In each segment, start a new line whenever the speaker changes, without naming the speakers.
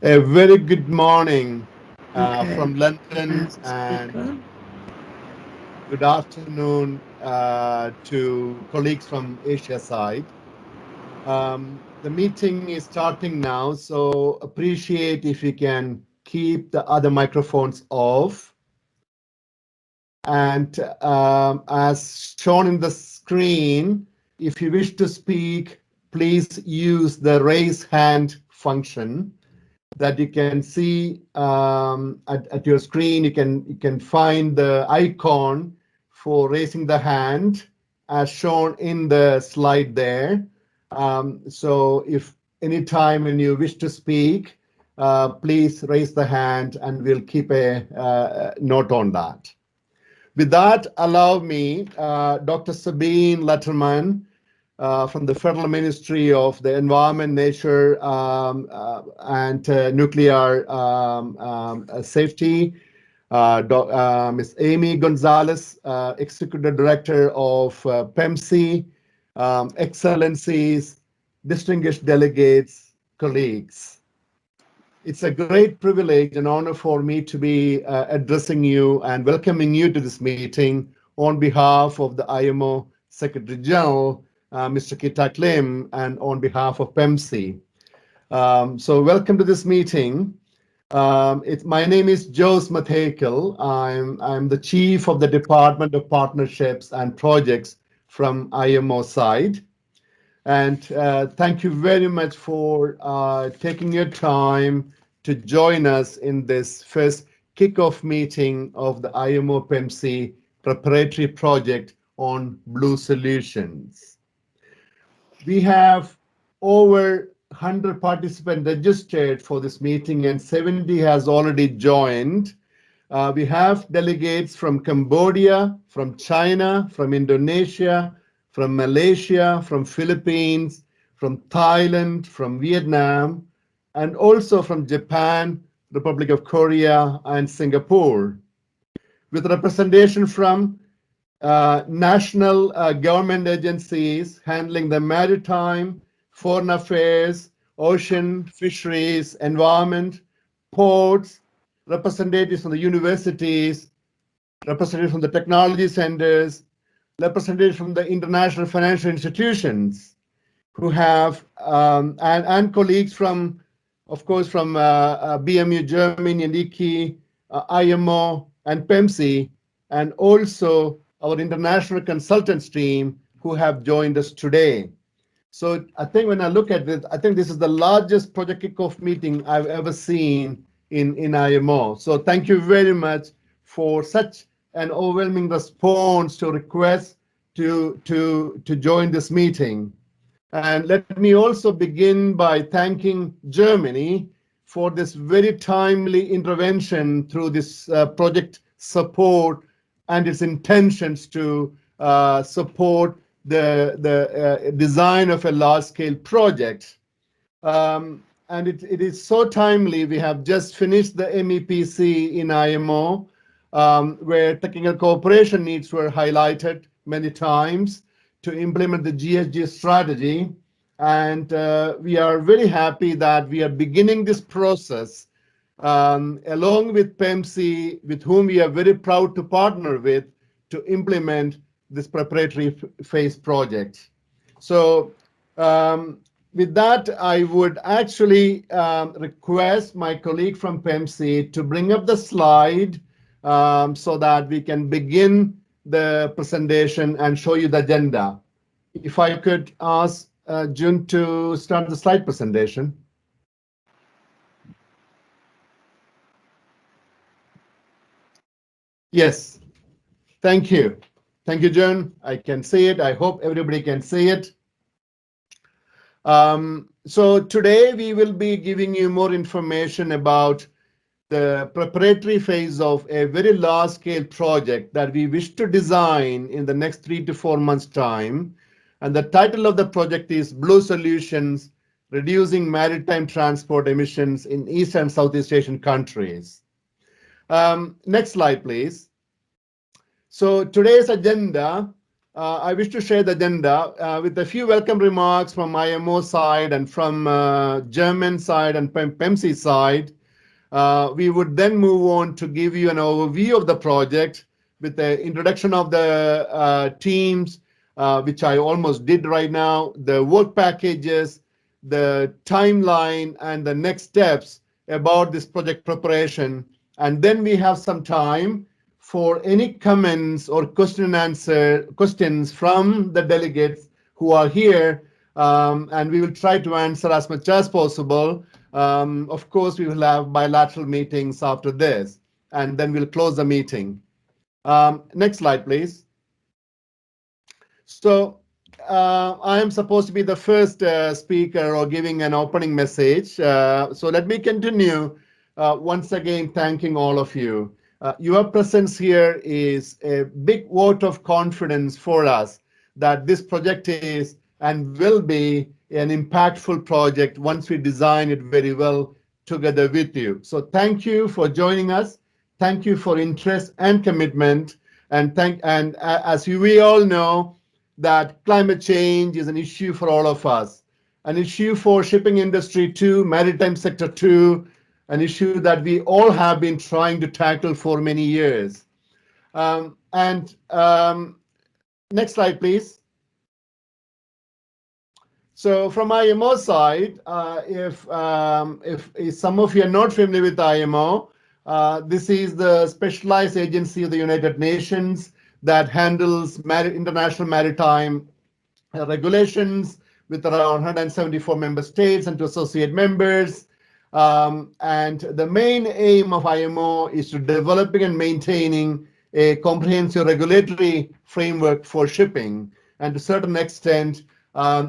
A very good morning
Okay.
from London
As a
and
speaker.
good afternoon to colleagues from Asia side. The meeting is starting now, so appreciate if you can keep the other microphones off. And as shown in the screen, if you wish to speak, please use the raise hand function that you can see at your screen. You can find the icon for raising the hand as shown in the slide there. So if any time when you wish to speak, please raise the hand and we'll keep a note on that. With that, allow me, Dr. Sabine Letterman, from the Federal Ministry of the Environment, Nature, and Nuclear Safety, Ms. Amy Gonzalez, Executive Director of PEMSEA, Excellencies, distinguished delegates, colleagues. It's a great privilege and honor for me to be addressing you and welcoming you to this meeting on behalf of the IMO Secretary General, Mr. Kita Klim, and on behalf of PEMSEA. So welcome to this meeting. My name is Jos Mathekel. I'm the Chief of the Department of Partnerships and Projects from IMO side. And thank you very much for taking your time to join us in this first kickoff meeting of the IMO-PEMSEA preparatory project on blue solutions. We have over 100 participants registered for this meeting and 70 has already joined. We have delegates from Cambodia, from China, from Indonesia, from Malaysia, from Philippines, from Thailand, from Vietnam, and also from Japan, Republic of Korea, and Singapore, with representation from national government agencies handling the maritime, foreign affairs, ocean, fisheries, environment, ports, representatives from the universities, representatives from the technology centers, representatives from the international financial institutions who have, and colleagues from, of course, from BMU Germany and IKI, IMO, and PEMSEA, and also our international consultants team who have joined us today. So I think when I look at this, I think this is the largest project kickoff meeting I've ever seen in IMO. So thank you very much for such an overwhelming response to requests to join this meeting. And let me also begin by thanking Germany for this very timely intervention through this project support and its intentions to support the design of a large-scale project. And it is so timely. We have just finished the MEPC in IMO, where technical cooperation needs were highlighted many times to implement the GHG strategy. And we are very happy that we are beginning this process along with PEMSEA, with whom we are very proud to partner with to implement this preparatory phase project. So with that, I would actually request my colleague from PEMSEA to bring up the slide so that we can begin the presentation and show you the agenda. If I could ask June to start the slide presentation. Yes, thank you. Thank you, June. I can see it. I hope everybody can see it. So today we will be giving you more information about the preparatory phase of a very large-scale project that we wish to design in the next 3 to 4 months' time. And the title of the project is Blue Solutions, Reducing Maritime Transport Emissions in East and Southeast Asian Countries. Next slide, please. So today's agenda, I wish to share the agenda with a few welcome remarks from IMO side and from German side and PEMSEA side. We would then move on to give you an overview of the project with the introduction of the teams, which I almost did right now, the work packages, the timeline, and the next steps about this project preparation. And then we have some time for any comments or questions from the delegates who are here, and we will try to answer as much as possible. Of course, we will have bilateral meetings after this, and then we'll close the meeting. Next slide, please. So I am supposed to be the first speaker or giving an opening message. So let me continue once again thanking all of you. Your presence here is a big vote of confidence for us that this project is and will be an impactful project once we design it very well together with you. So thank you for joining us. Thank you for interest and commitment. And as we all know, that climate change is an issue for all of us, an issue for shipping industry too, maritime sector too, an issue that we all have been trying to tackle for many years. Next slide, please. So from IMO side, if some of you are not familiar with IMO, this is the specialized agency of the United Nations that handles international maritime regulations with around 174 member states and 2 associate members. And the main aim of IMO is to developing and maintaining a comprehensive regulatory framework for shipping. And to a certain extent,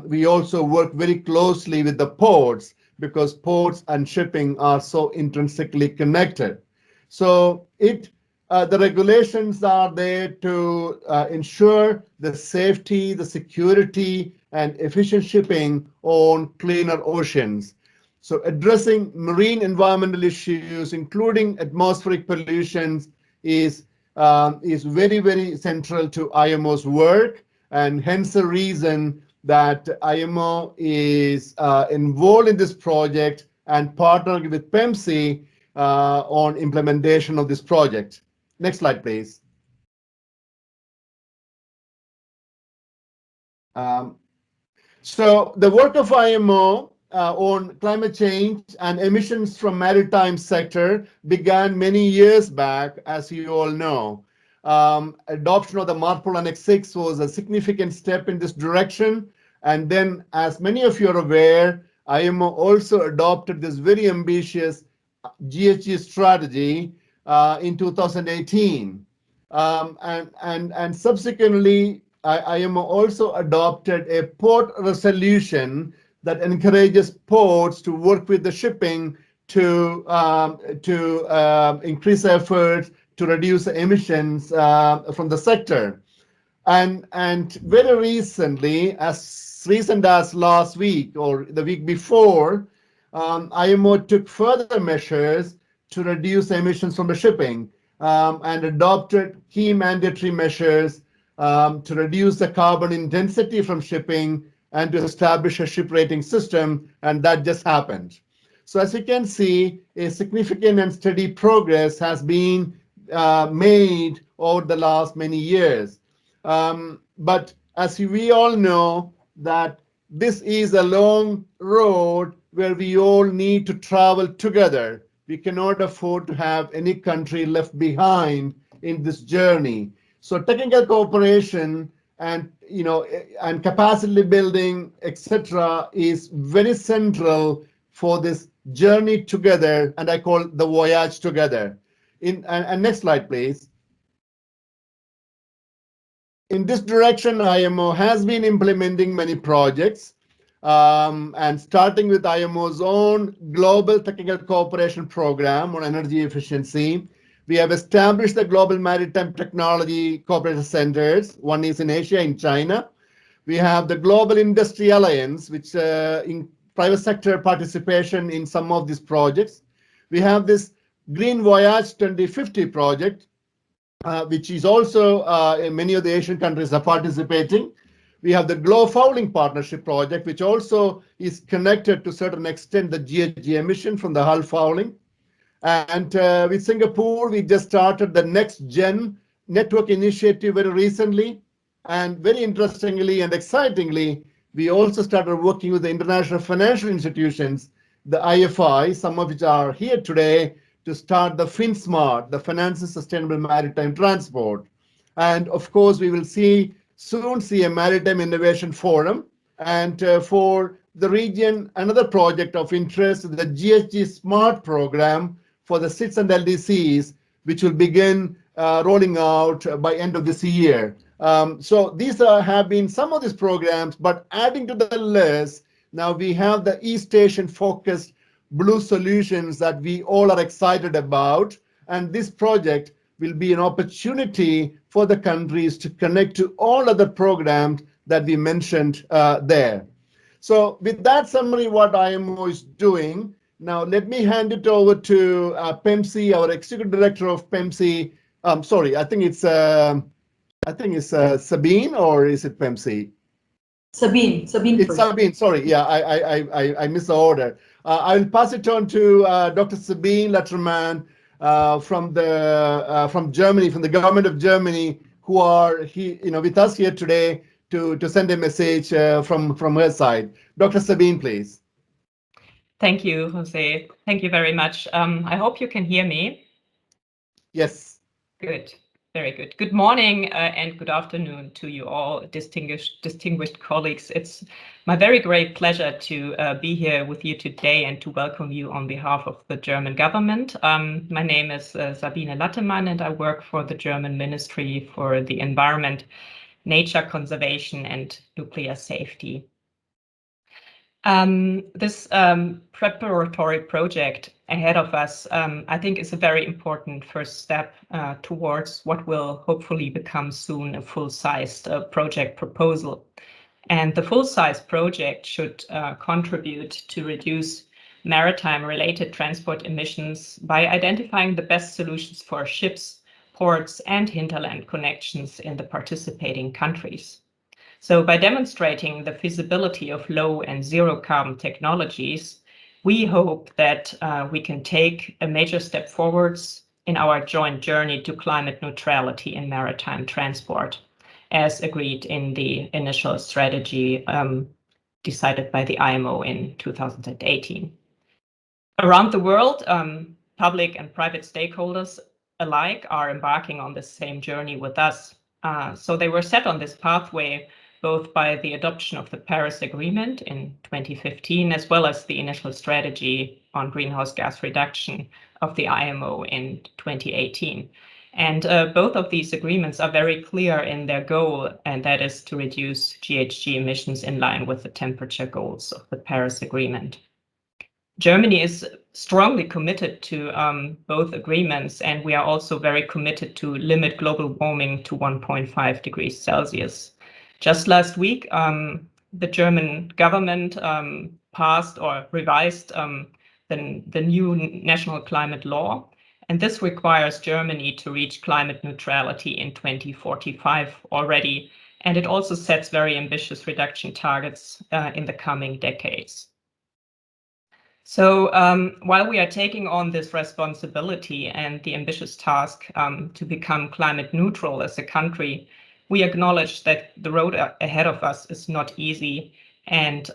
we also work very closely with the ports because ports and shipping are so intrinsically connected. So the regulations are there to ensure the safety, the security, and efficient shipping on cleaner oceans. So addressing marine environmental issues, including atmospheric pollutions, is very, very central to IMO's work, and hence the reason that IMO is involved in this project and partnering with PEMSEA on implementation of this project. Next slide, please. So the work of IMO on climate change and emissions from maritime sector began many years back, as you all know. Adoption of the MARPOL Annex 6 was a significant step in this direction. And then, as many of you are aware, IMO also adopted this very ambitious GHG strategy in 2018. And subsequently, IMO also adopted a port resolution that encourages ports to work with the shipping to increase efforts to reduce emissions from the sector. And very recently, as recent as last week or the week before, IMO took further measures to reduce emissions from the shipping and adopted key mandatory measures to reduce the carbon intensity from shipping and to establish a ship rating system, and that just happened. So as you can see, a significant and steady progress has been made over the last many years. But as we all know, that this is a long road where we all need to travel together. We cannot afford to have any country left behind in this journey. So technical cooperation and and capacity building, etc., is very central for this journey together, and I call the voyage together. And next slide, please. In this direction, IMO has been implementing many projects, and starting with IMO's own Global Technical Cooperation Program on energy efficiency. We have established the Global Maritime Technology Cooperation Centers. One is in Asia, in China. We have the Global Industry Alliance, which in private sector participation in some of these projects. We have this Green Voyage 2050 project, which is also in many of the Asian countries are participating. We have the Glow Fouling Partnership Project, which also is connected to a certain extent the GHG emission from the hull fouling. And with Singapore, we just started the Next Gen Network Initiative very recently. And very interestingly and excitingly, we also started working with the international financial institutions, the IFI, some of which are here today, to start the FinSmart, the Finance Sustainable Maritime Transport. And of course, we will soon see a Maritime Innovation Forum. And for the region, another project of interest is the GHG Smart program for the SITs and LDCs, which will begin rolling out by end of this year. So these have been some of these programs, but adding to the list, now we have the East Asian focused blue solutions that we all are excited about. And this project will be an opportunity for the countries to connect to all other programs that we mentioned there. So with that summary, what IMO is doing, now let me hand it over to PEMSEA, our Executive Director of PEMSEA. Sorry, I think it's Sabine, or is it PEMSEA?
Sabine.
It's Sabine. Sorry, yeah, I missed the order. I'll pass it on to Dr. Sabine Letterman from Germany, from the government of Germany, who are with us here today to send a message from her side. Dr. Sabine, please.
Thank you, Jose. Thank you very much. I hope you can hear me.
Yes.
Good. Very good. Good morning and good afternoon to you all, distinguished colleagues. It's my very great pleasure to be here with you today and to welcome you on behalf of the German government. My name is Sabine Lattemann, and I work for the German Ministry for the Environment, Nature Conservation and Nuclear Safety. This preparatory project ahead of us, I think, is a very important first step towards what will hopefully become soon a full-sized project proposal. And the full-size project should contribute to reduce maritime-related transport emissions by identifying the best solutions for ships, ports, and hinterland connections in the participating countries. So by demonstrating the feasibility of low and zero carbon technologies, we hope that we can take a major step forwards in our joint journey to climate neutrality in maritime transport, as agreed in the initial strategy decided by the IMO in 2018. Around the world, public and private stakeholders alike are embarking on the same journey with us. So they were set on this pathway both by the adoption of the Paris Agreement in 2015, as well as the initial strategy on greenhouse gas reduction of the IMO in 2018. And both of these agreements are very clear in their goal, and that is to reduce GHG emissions in line with the temperature goals of the Paris Agreement. Germany is strongly committed to both agreements, and we are also very committed to limit global warming to 1.5 degrees Celsius. Just last week, the German government passed or revised the new national climate law, and this requires Germany to reach climate neutrality in 2045 already, and it also sets very ambitious reduction targets in the coming decades. So while we are taking on this responsibility and the ambitious task to become climate neutral as a country, we acknowledge that the road ahead of us is not easy, and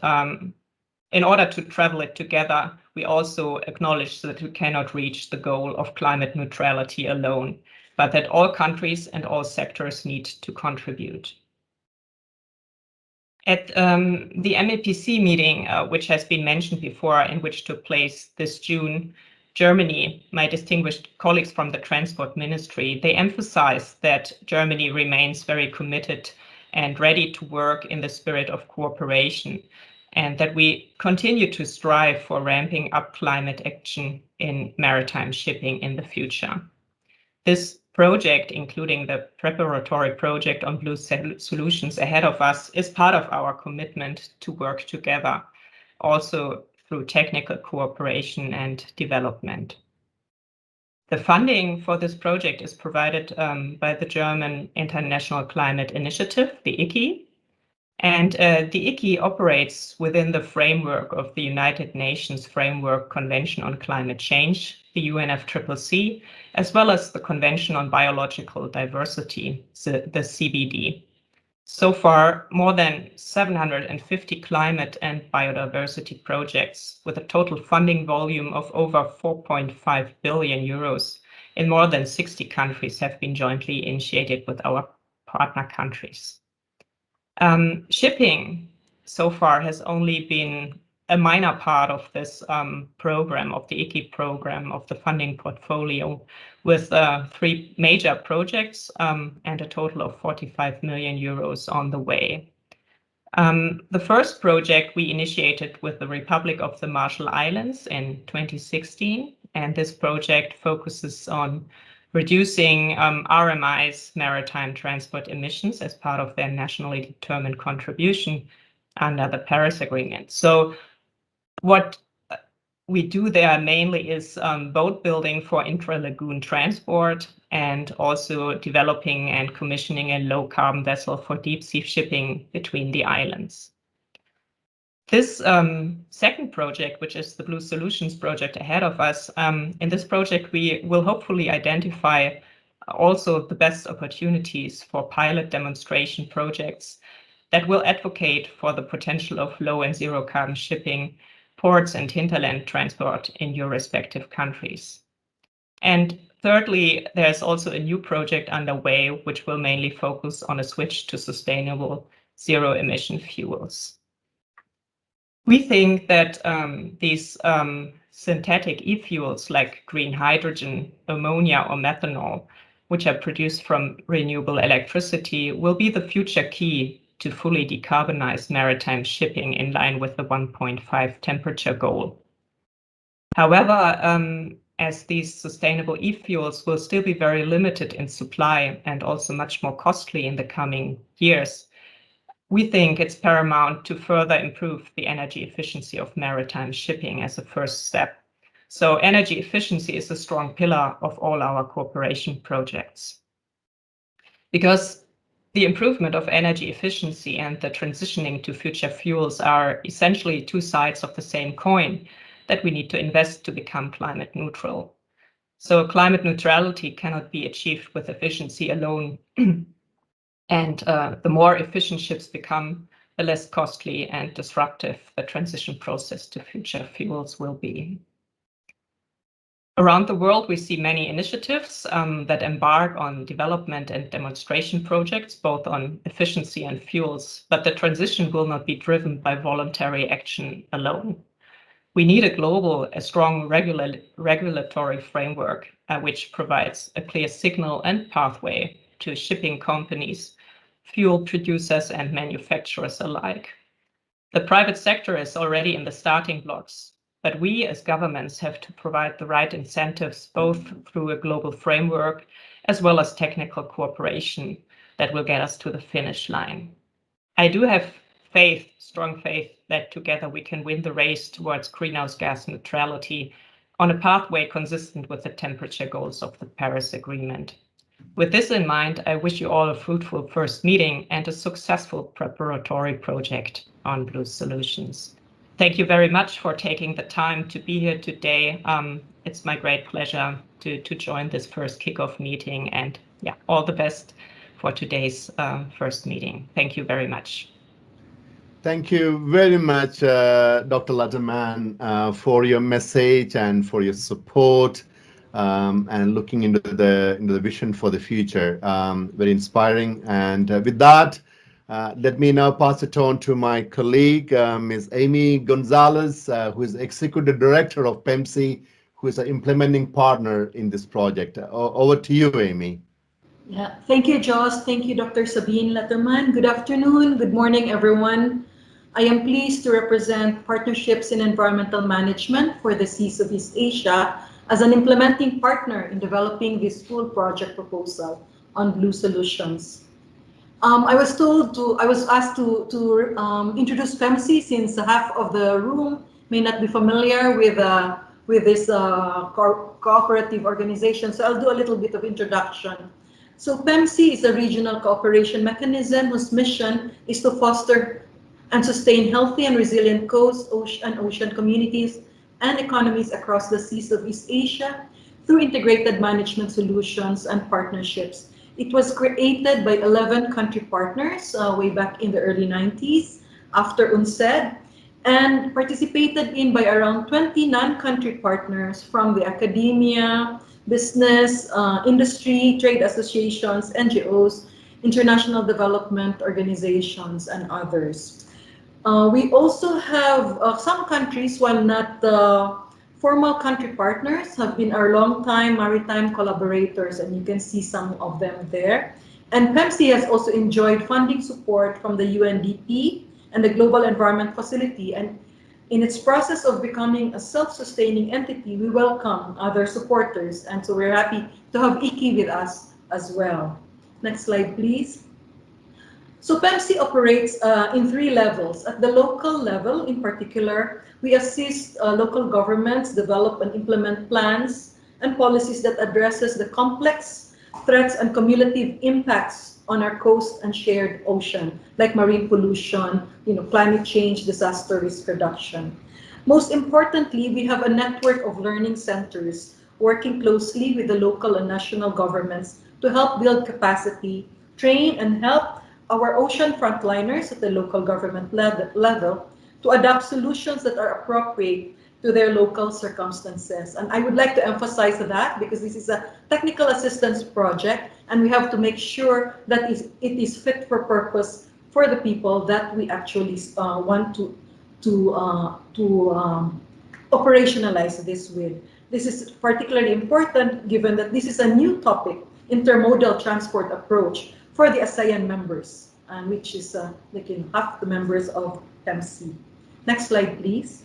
in order to travel it together, we also acknowledge that we cannot reach the goal of climate neutrality alone, but that all countries and all sectors need to contribute. At the MEPC meeting, which has been mentioned before and which took place this June, Germany, my distinguished colleagues from the Transport Ministry, they emphasized that Germany remains very committed and ready to work in the spirit of cooperation, and that we continue to strive for ramping up climate action in maritime shipping in the future. This project, including the preparatory project on blue solutions ahead of us, is part of our commitment to work together, also through technical cooperation and development. The funding for this project is provided by the German International Climate Initiative, the ICI. And the ICI operates within the framework of the United Nations Framework Convention on Climate Change, the UNFCCC, as well as the Convention on Biological Diversity, the CBD. So far, more than 750 climate and biodiversity projects with a total funding volume of over 4.5 billion euros in more than 60 countries have been jointly initiated with our partner countries. Shipping so far has only been a minor part of this program, of the ICI program, of the funding portfolio, with 3 major projects and a total of 45 million euros on the way. The first project we initiated with the Republic of the Marshall Islands in 2016, and this project focuses on reducing RMI's maritime transport emissions as part of their nationally determined contribution under the Paris Agreement. So what we do there mainly is boat building for intra-lagoon transport and also developing and commissioning a low-carbon vessel for deep-sea shipping between the islands. This second project, which is the Blue Solutions project ahead of us, in this project we will hopefully identify also the best opportunities for pilot demonstration projects that will advocate for the potential of low and zero carbon shipping, ports and hinterland transport in your respective countries. And thirdly, there's also a new project underway which will mainly focus on a switch to sustainable zero emission fuels. We think that these synthetic e-fuels like green hydrogen, ammonia or methanol, which are produced from renewable electricity, will be the future key to fully decarbonize maritime shipping in line with the 1.5 temperature goal. However, as these sustainable e-fuels will still be very limited in supply and also much more costly in the coming years, we think it's paramount to further improve the energy efficiency of maritime shipping as a first step. So energy efficiency is a strong pillar of all our cooperation projects. Because the improvement of energy efficiency and the transitioning to future fuels are essentially 2 sides of the same coin that we need to invest to become climate neutral. So climate neutrality cannot be achieved with efficiency alone. And the more efficient ships become, the less costly and disruptive the transition process to future fuels will be. Around the world, we see many initiatives that embark on development and demonstration projects, both on efficiency and fuels, but the transition will not be driven by voluntary action alone. We need a strong regulatory framework which provides a clear signal and pathway to shipping companies, fuel producers and manufacturers alike. The private sector is already in the starting blocks, but we as governments have to provide the right incentives both through a global framework as well as technical cooperation that will get us to the finish line. I do have strong faith, that together we can win the race towards greenhouse gas neutrality on a pathway consistent with the temperature goals of the Paris Agreement. With this in mind, I wish you all a fruitful first meeting and a successful preparatory project on Blue Solutions. Thank you very much for taking the time to be here today. It's my great pleasure to join this first kickoff meeting, and yeah, all the best for today's first meeting. Thank you very much.
Thank you very much, Dr. Letterman, for your message and for your support and looking into the vision for the future. Very inspiring. And with that, let me now pass it on to my colleague, Ms. Amy Gonzalez, who is Executive Director of PEMSEA, who is an implementing partner in this project. Over to you, Amy.
Yeah, thank you, Joss. Thank you, Dr. Sabine Letterman. Good afternoon. Good morning, everyone. I am pleased to represent Partnerships in Environmental Management for the Seas of East Asia as an implementing partner in developing this full project proposal on Blue Solutions. I was asked to introduce PEMSEA, since half of the room may not be familiar with with this cooperative organization. So I'll do a little bit of introduction. So PEMSEA is a regional cooperation mechanism whose mission is to foster and sustain healthy and resilient coast, ocean communities and economies across the seas of East Asia through integrated management solutions and partnerships. It was created by 11 country partners way back in the early 90s after UNCED, and participated in by around 20 non-country partners from the academia, business, industry, trade associations, NGOs, international development organizations, and others. We also have some countries, while not formal country partners, have been our long-time maritime collaborators, and you can see some of them there. And PEMSEA has also enjoyed funding support from the UNDP and the Global Environment Facility. And in its process of becoming a self-sustaining entity, we welcome other supporters. And so we're happy to have IKI with us as well. Next slide, please. So PEMSEA operates in 3 levels. At the local level, in particular, we assist local governments develop and implement plans and policies that addresses the complex threats and cumulative impacts on our coast and shared ocean, like marine pollution, climate change, disaster risk reduction. Most importantly, we have a network of learning centers working closely with the local and national governments to help build capacity, train, and help our ocean frontliners at the local government level to adopt solutions that are appropriate to their local circumstances. And I would like to emphasize that because this is a technical assistance project, and we have to make sure that it is fit for purpose for the people that we actually want to operationalize this with. This is particularly important given that this is a new topic, intermodal transport approach, for the ASEAN members, and which is half the members of PEMSEA. Next slide, please.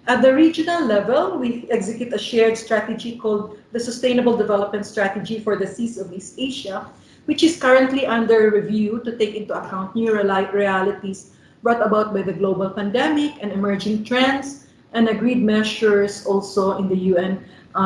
At the regional level, we execute a shared strategy called the Sustainable Development Strategy for the Seas of East Asia, which is currently under review to take into account new realities brought about by the global pandemic and emerging trends, and agreed measures also in the UN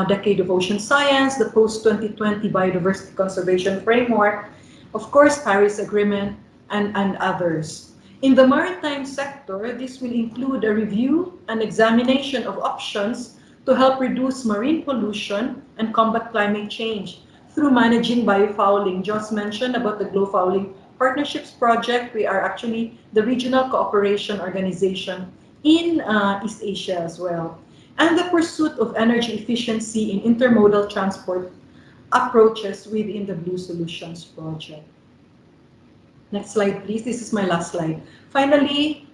Decade of Ocean Science, the post-2020 Biodiversity Conservation Framework, of course, Paris Agreement, and others. In the maritime sector, this will include a review and examination of options to help reduce marine pollution and combat climate change through managing biofouling. Joss mentioned about the Glow Fouling Partnerships Project. We are actually the regional cooperation organization in East Asia as well. And the pursuit of energy efficiency in intermodal transport approaches within the Blue Solutions Project. Next slide, please. This is my last slide. Finally,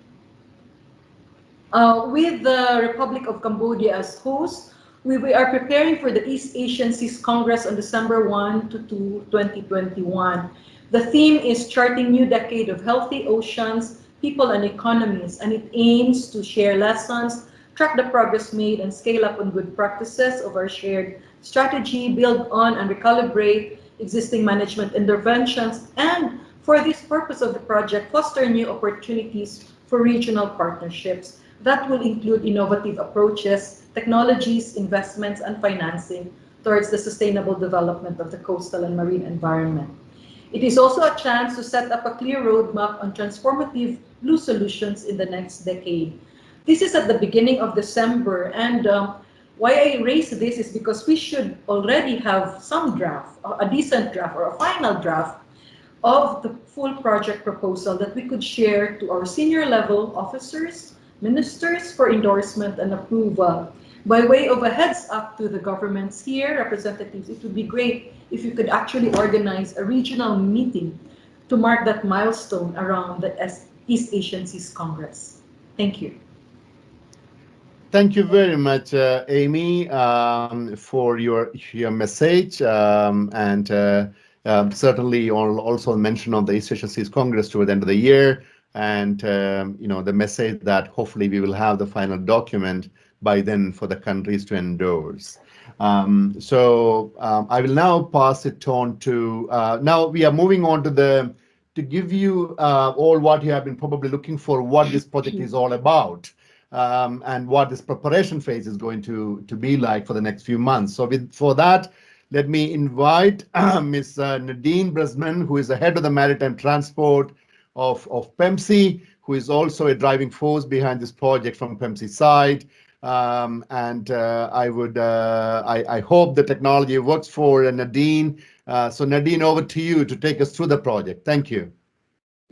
with the Republic of Cambodia as host, we are preparing for the East Asian Seas Congress on December 1 to 2, 2021. The theme is Charting New Decade of Healthy Oceans, People and Economies, and it aims to share lessons, track the progress made, and scale up on good practices of our shared strategy, build on and recalibrate existing management interventions, and for this purpose of the project, foster new opportunities for regional partnerships that will include innovative approaches, technologies, investments, and financing towards the sustainable development of the coastal and marine environment. It is also a chance to set up a clear roadmap on transformative blue solutions in the next decade. This is at the beginning of December, and why I raise this is because we should already have some draft, a decent draft or a final draft of the full project proposal that we could share to our senior level officers, ministers for endorsement and approval. By way of a heads up to the governments here, representatives, it would be great if you could actually organize a regional meeting to mark that milestone around the East Asian Seas Congress. Thank you.
Thank you very much, Amy, for your message, and certainly also mention of the East Asian Seas Congress toward the end of the year, and the message that hopefully we will have the final document by then for the countries to endorse. So I will now pass it on to, now we are moving on to give you all what you have been probably looking for, what this project is all about. and what this preparation phase is going to be like for the next few months. So for that, let me invite Ms. Nadine Bresman, who is the head of the maritime transport of PEMSEA, who is also a driving force behind this project from PEMSEA side. I hope the technology works for Nadine. So Nadine, over to you to take us through the project. Thank you.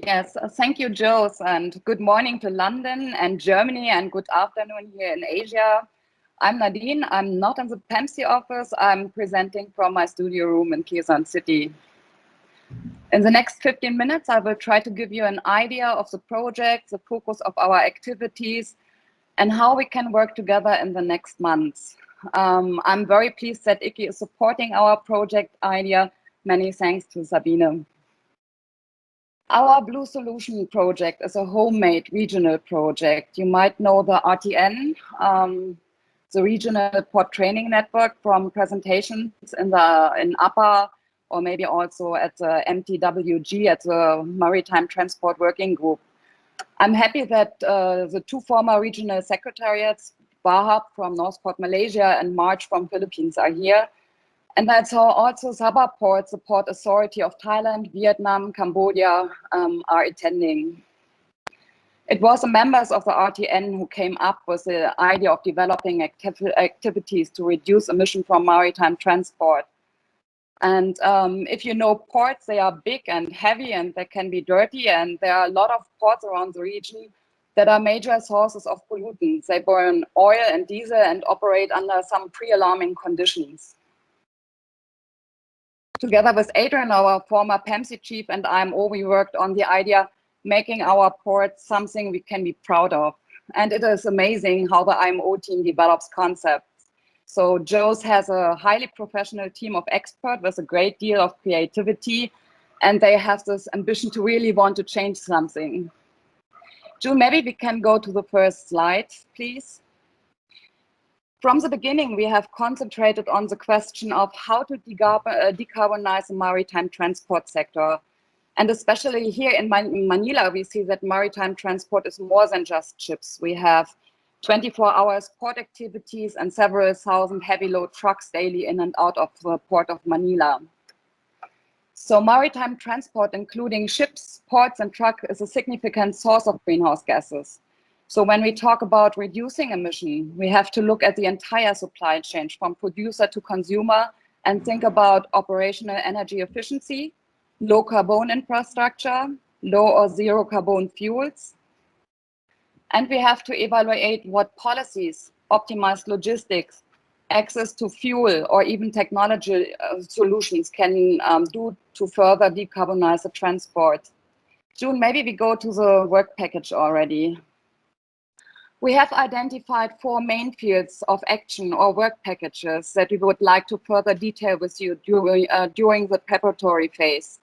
Yes, thank you, Jose, and good morning to London and Germany, and good afternoon here in Asia. I'm Nadine. I'm not in the PEMSEA office. I'm presenting from my studio room in Quezon City. In the next 15 minutes, I will try to give you an idea of the project, the focus of our activities, and how we can work together in the next months. I'm very pleased that ICI is supporting our project idea. Many thanks to Sabine. Our Blue Solution project is a homemade regional project. You might know the RTN, the Regional Port Training Network, from presentations in APA, or maybe also at the MTWG, at the Maritime Transport Working Group. I'm happy that the two former regional secretariats, Bahab from Northport Malaysia and March from Philippines, are here. And that's how also Sabah ports, the Port Authority of Thailand, Vietnam, Cambodia, are attending. It was the members of the RTN who came up with the idea of developing activities to reduce emission from maritime transport. And if you know ports, they are big and heavy and they can be dirty, and there are a lot of ports around the region that are major sources of pollutants. They burn oil and diesel and operate under some pre-alarming conditions. Together with Adrian, our former PEMSEA chief, and IMO, we worked on the idea making our ports something we can be proud of. And it is amazing how the IMO team develops concepts. So Jose has a highly professional team of experts with a great deal of creativity, and they have this ambition to really want to change something. June, maybe we can go to the first slide, please. From the beginning, we have concentrated on the question of how to decarbonize the maritime transport sector. And especially here in Manila, we see that maritime transport is more than just ships. We have 24 hours port activities and several thousand heavy load trucks daily in and out of the port of Manila. So maritime transport, including ships, ports, and trucks, is a significant source of greenhouse gases. So when we talk about reducing emission, we have to look at the entire supply chain from producer to consumer and think about operational energy efficiency, low carbon infrastructure, low or zero carbon fuels. And we have to evaluate what policies, optimized logistics, access to fuel, or even technology solutions can do to further decarbonize the transport. June, maybe we go to the work package already. We have identified 4 main fields of action or work packages that we would like to further detail with you during the preparatory phase.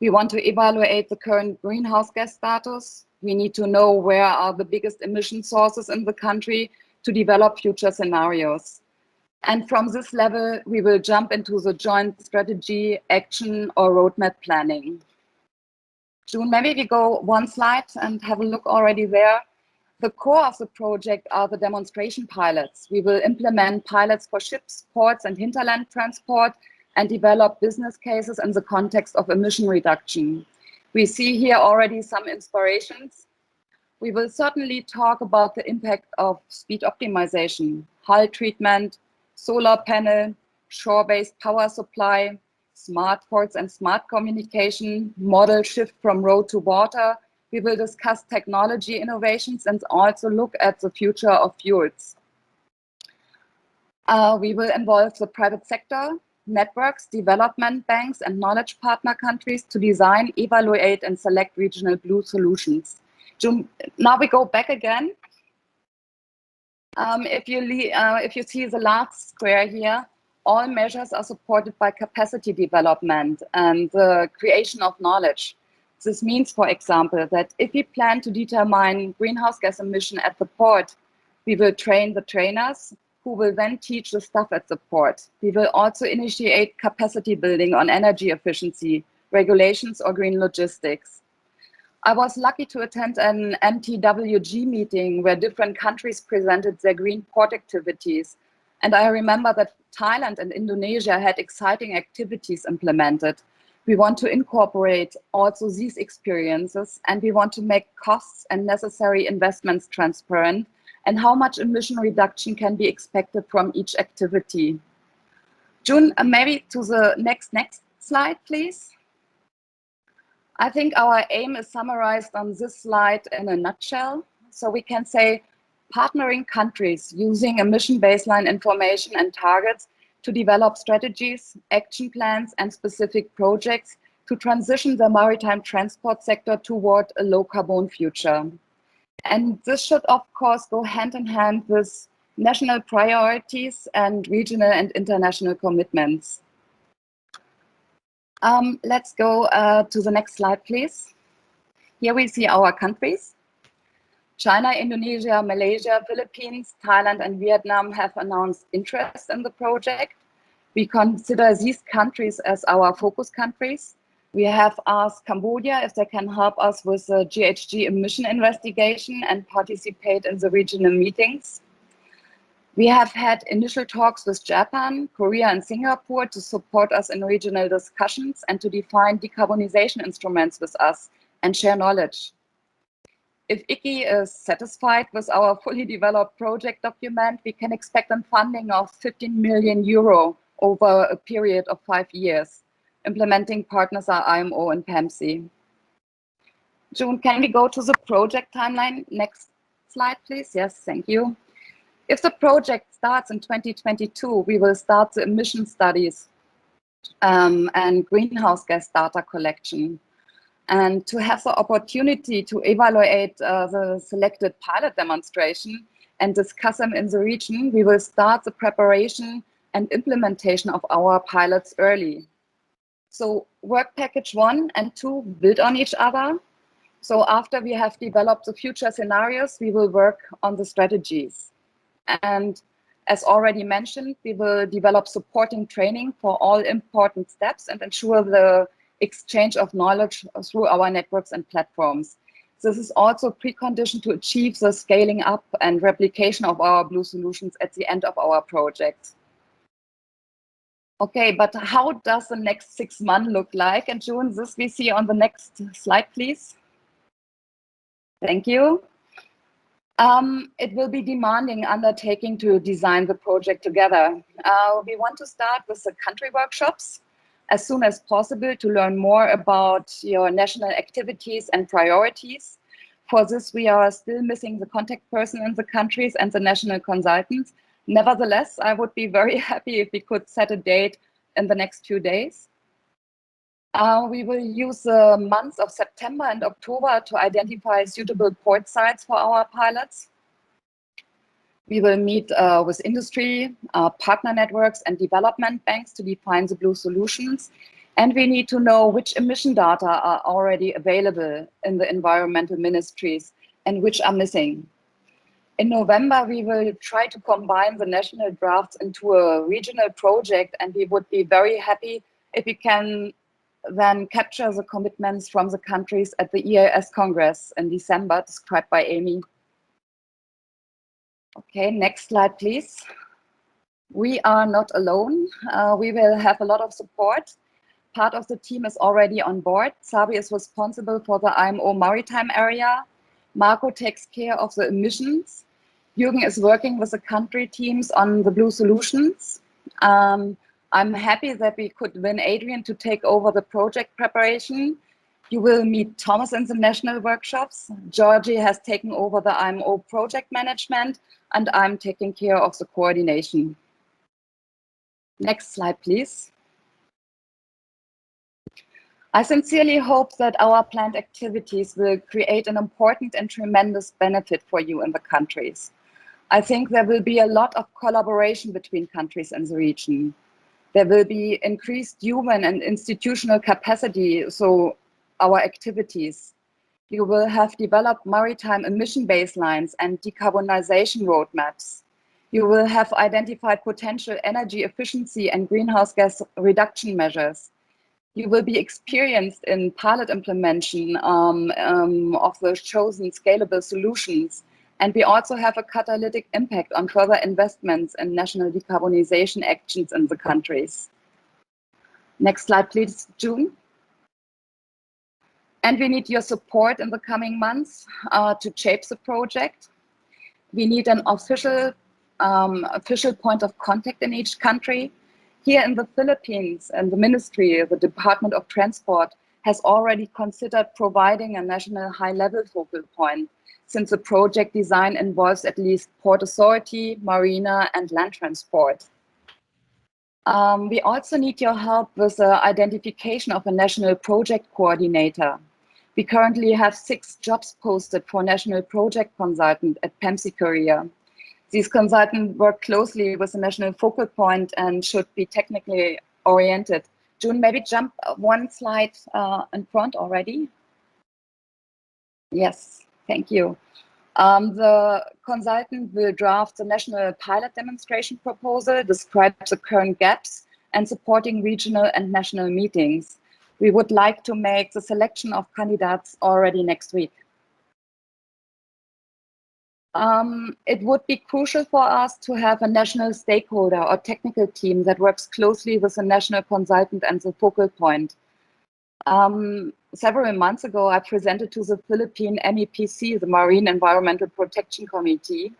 We want to evaluate the current greenhouse gas status. We need to know where are the biggest emission sources in the country to develop future scenarios. And from this level, we will jump into the joint strategy, action, or roadmap planning. June, maybe we go one slide and have a look already there. The core of the project are the demonstration pilots. We will implement pilots for ships, ports, and hinterland transport and develop business cases in the context of emission reduction. We see here already some inspirations. We will certainly talk about the impact of speed optimization, hull treatment, solar panel, shore-based power supply, smart ports and smart communication, model shift from road to water. We will discuss technology innovations and also look at the future of fuels. We will involve the private sector, networks, development banks, and knowledge partner countries to design, evaluate, and select regional blue solutions. Now we go back again. If you see the last square here, all measures are supported by capacity development and the creation of knowledge. This means, for example, that if we plan to determine greenhouse gas emission at the port, we will train the trainers who will then teach the staff at the port. We will also initiate capacity building on energy efficiency, regulations, or green logistics. I was lucky to attend an MTWG meeting where different countries presented their green port activities. And I remember that Thailand and Indonesia had exciting activities implemented. We want to incorporate also these experiences, and we want to make costs and necessary investments transparent and how much emission reduction can be expected from each activity. June, maybe to the next slide, please. I think our aim is summarized on this slide in a nutshell. So we can say partnering countries using emission baseline information and targets to develop strategies, action plans, and specific projects to transition the maritime transport sector toward a low carbon future. And this should, of course, go hand in hand with national priorities and regional and international commitments. Let's go to the next slide, please. Here we see our countries. China, Indonesia, Malaysia, Philippines, Thailand, and Vietnam have announced interest in the project. We consider these countries as our focus countries. We have asked Cambodia if they can help us with the GHG emission investigation and participate in the regional meetings. We have had initial talks with Japan, Korea, and Singapore to support us in regional discussions and to define decarbonization instruments with us and share knowledge. If ICI is satisfied with our fully developed project document, we can expect a funding of 15 million euro over a period of 5 years. Implementing partners are IMO and PEMSEA. June, can we go to the project timeline? Next slide, please. Yes, thank you. If the project starts in 2022, we will start the emission studies and greenhouse gas data collection. And to have the opportunity to evaluate the selected pilot demonstration and discuss them in the region, we will start the preparation and implementation of our pilots early. So work package 1 and 2 build on each other. So after we have developed the future scenarios, we will work on the strategies. And as already mentioned, we will develop supporting training for all important steps and ensure the exchange of knowledge through our networks and platforms. This is also a precondition to achieve the scaling up and replication of our blue solutions at the end of our project. Okay, but how does the next 6 months look like? And June, this we see on the next slide, please. Thank you. It will be demanding undertaking to design the project together. We want to start with the country workshops as soon as possible to learn more about your national activities and priorities. For this, we are still missing the contact person in the countries and the national consultants. Nevertheless, I would be very happy if we could set a date in the next few days. We will use the months of September and October to identify suitable port sites for our pilots. We will meet with industry, partner networks, and development banks to define the blue solutions. And we need to know which emission data are already available in the environmental ministries and which are missing. In November, we will try to combine the national drafts into a regional project, and we would be very happy if we can then capture the commitments from the countries at the EAS Congress in December, described by Amy. Okay, next slide, please. We are not alone. We will have a lot of support. Part of the team is already on board. Sabi is responsible for the IMO Maritime area. Marco takes care of the emissions. Jürgen is working with the country teams on the blue solutions. I'm happy that we could win Adrian to take over the project preparation. You will meet Thomas in the national workshops. Georgie has taken over the IMO project management, and I'm taking care of the coordination. Next slide, please. I sincerely hope that our planned activities will create an important and tremendous benefit for you in the countries. I think there will be a lot of collaboration between countries in the region. There will be increased human and institutional capacity, so our activities. You will have developed maritime emission baselines and decarbonization roadmaps. You will have identified potential energy efficiency and greenhouse gas reduction measures. You will be experienced in pilot implementation of the chosen scalable solutions. And we also have a catalytic impact on further investments in national decarbonization actions in the countries. Next slide, please, June. And we need your support in the coming months to shape the project. We need an official point of contact in each country. Here in the Philippines, and the Ministry, the Department of Transport, has already considered providing a national high-level focal point, since the project design involves at least Port Authority, Marina, and land transport. We also need your help with the identification of a national project coordinator. We currently have 6 jobs posted for national project consultant at PEMSEA Korea. These consultants work closely with the national focal point and should be technically oriented. June, maybe jump one slide in front already. Yes, thank you. The consultant will draft the national pilot demonstration proposal, describe the current gaps, and supporting regional and national meetings. We would like to make the selection of candidates already next week. It would be crucial for us to have a national stakeholder or technical team that works closely with the national consultant and the focal point. Several months ago, I presented to the Philippine MEPC, the Marine Environmental Protection Committee.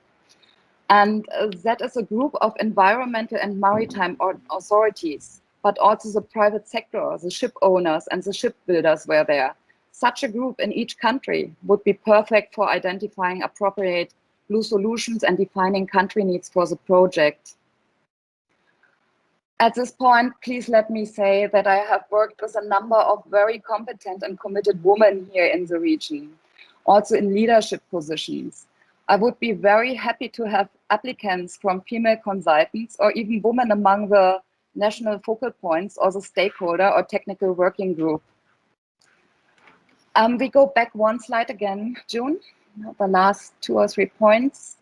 And that is a group of environmental and maritime authorities, but also the private sector, the ship owners and the shipbuilders were there. Such a group in each country would be perfect for identifying appropriate blue solutions and defining country needs for the project. At this point, please let me say that I have worked with a number of very competent and committed women here in the region, also in leadership positions. I would be very happy to have applicants from female consultants or even women among the national focal points or the stakeholder or technical working group. We go back one slide again, June, the last 2 or 3 points.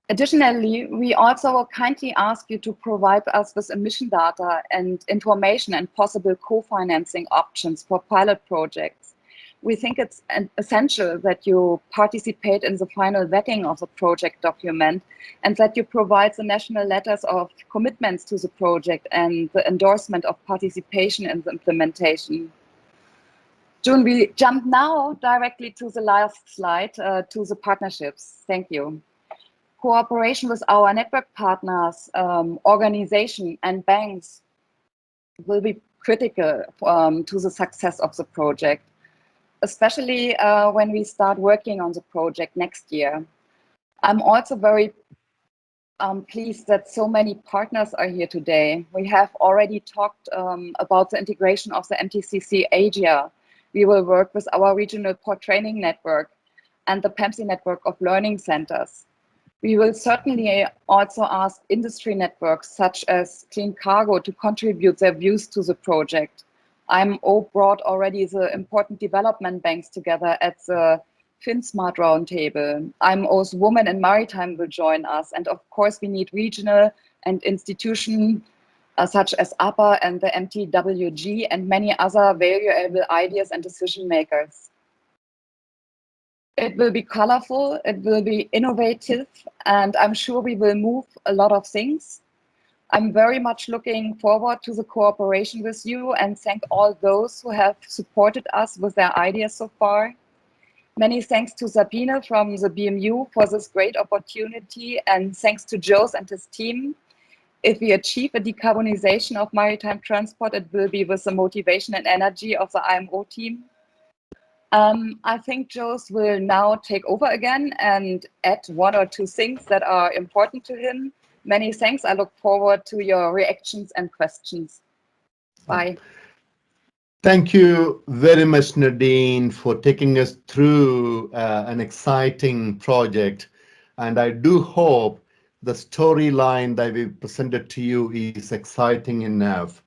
Additionally, we also kindly ask you to provide us with emission data and information and possible co-financing options for pilot projects. We think it's essential that you participate in the final vetting of the project document and that you provide the national letters of commitments to the project and the endorsement of participation in the implementation. June, we jump now directly to the last slide, to the partnerships. Thank you. Cooperation with our network partners, organization and banks will be critical to the success of the project, especially when we start working on the project next year. I'm also very pleased that so many partners are here today. We have already talked about the integration of the MTCC Asia. We will work with our regional port training network and the PEMSEA network of learning centers. We will certainly also ask industry networks such as Clean Cargo to contribute their views to the project. IMO brought already the important development banks together at the FinSmart Roundtable. IMO's Women in Maritime will join us. And of course, we need regional and institutions such as APA and the MTWG and many other valuable ideas and decision makers. It will be colorful, it will be innovative, and I'm sure we will move a lot of things. I'm very much looking forward to the cooperation with you and thank all those who have supported us with their ideas so far. Many thanks to Sabine from the BMU for this great opportunity, and thanks to Jos and his team. If we achieve a decarbonization of maritime transport, it will be with the motivation and energy of the IMO team. I think Jos will now take over again and add 1 or 2 things that are important to him. Many thanks. I look forward to your reactions and questions. Bye.
Thank you very much, Nadine, for taking us through an exciting project. And I do hope the storyline that we presented to you is exciting enough.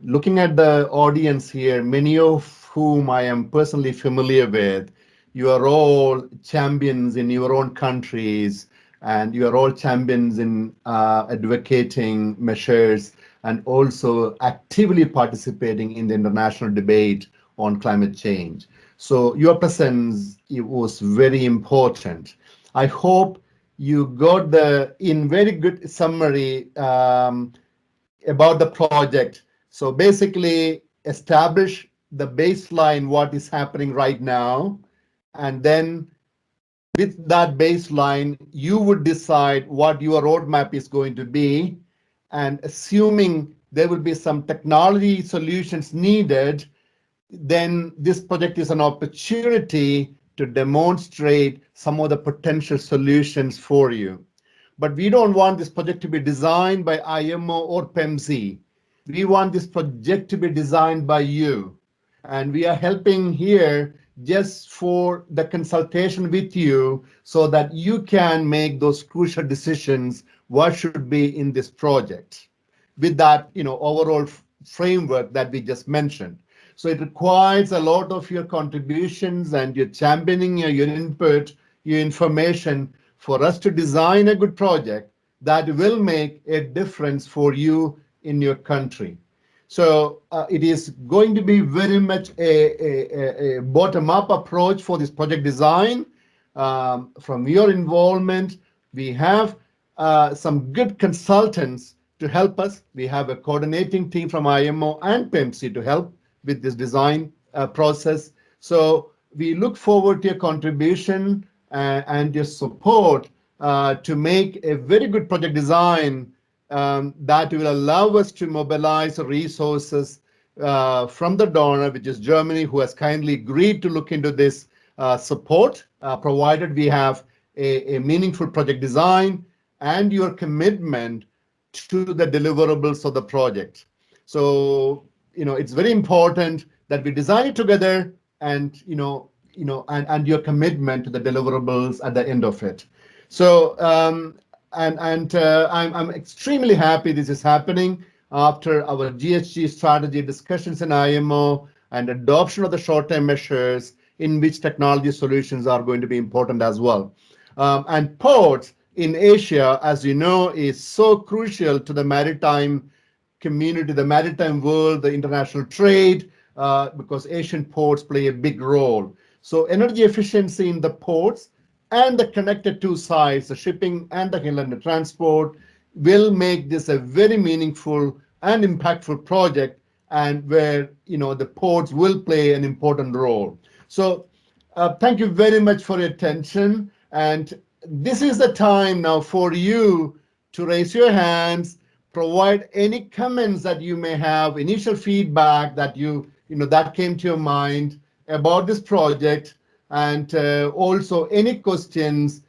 Looking at the audience here, many of whom I am personally familiar with, you are all champions in your own countries and you are all champions in advocating measures and also actively participating in the international debate on climate change. So your presence, it was very important. I hope you got the in very good summary about the project. So basically establish the baseline, what is happening right now, and then with that baseline, you would decide what your roadmap is going to be. And assuming there will be some technology solutions needed, then this project is an opportunity to demonstrate some of the potential solutions for you. But we don't want this project to be designed by IMO or PEMSEA. We want this project to be designed by you. And we are helping here just for the consultation with you so that you can make those crucial decisions, what should be in this project with that overall framework that we just mentioned. So it requires a lot of your contributions and your championing, your input, your information for us to design a good project that will make a difference for you in your country. So it is going to be very much a bottom-up approach for this project design. From your involvement, we have some good consultants to help us. We have a coordinating team from IMO and PEMSEA to help with this design process. So we look forward to your contribution and your support to make a very good project design that will allow us to mobilize resources from the donor, which is Germany, who has kindly agreed to look into this support, provided we have a meaningful project design and your commitment to the deliverables of the project. So, it's very important that we design it together and, and your commitment to the deliverables at the end of it. So, I'm extremely happy this is happening after our GHG strategy discussions in IMO and adoption of the short-term measures in which technology solutions are going to be important as well. And ports in Asia, as you know, is so crucial to the maritime community, the maritime world, the international trade, because Asian ports play a big role. So energy efficiency in the ports and the connected two sides, the shipping and the inland transport, will make this a very meaningful and impactful project, and where the ports will play an important role. So thank you very much for your attention, and this is the time now for you to raise your hands, provide any comments that you may have, initial feedback that that came to your mind about this project, and also any questions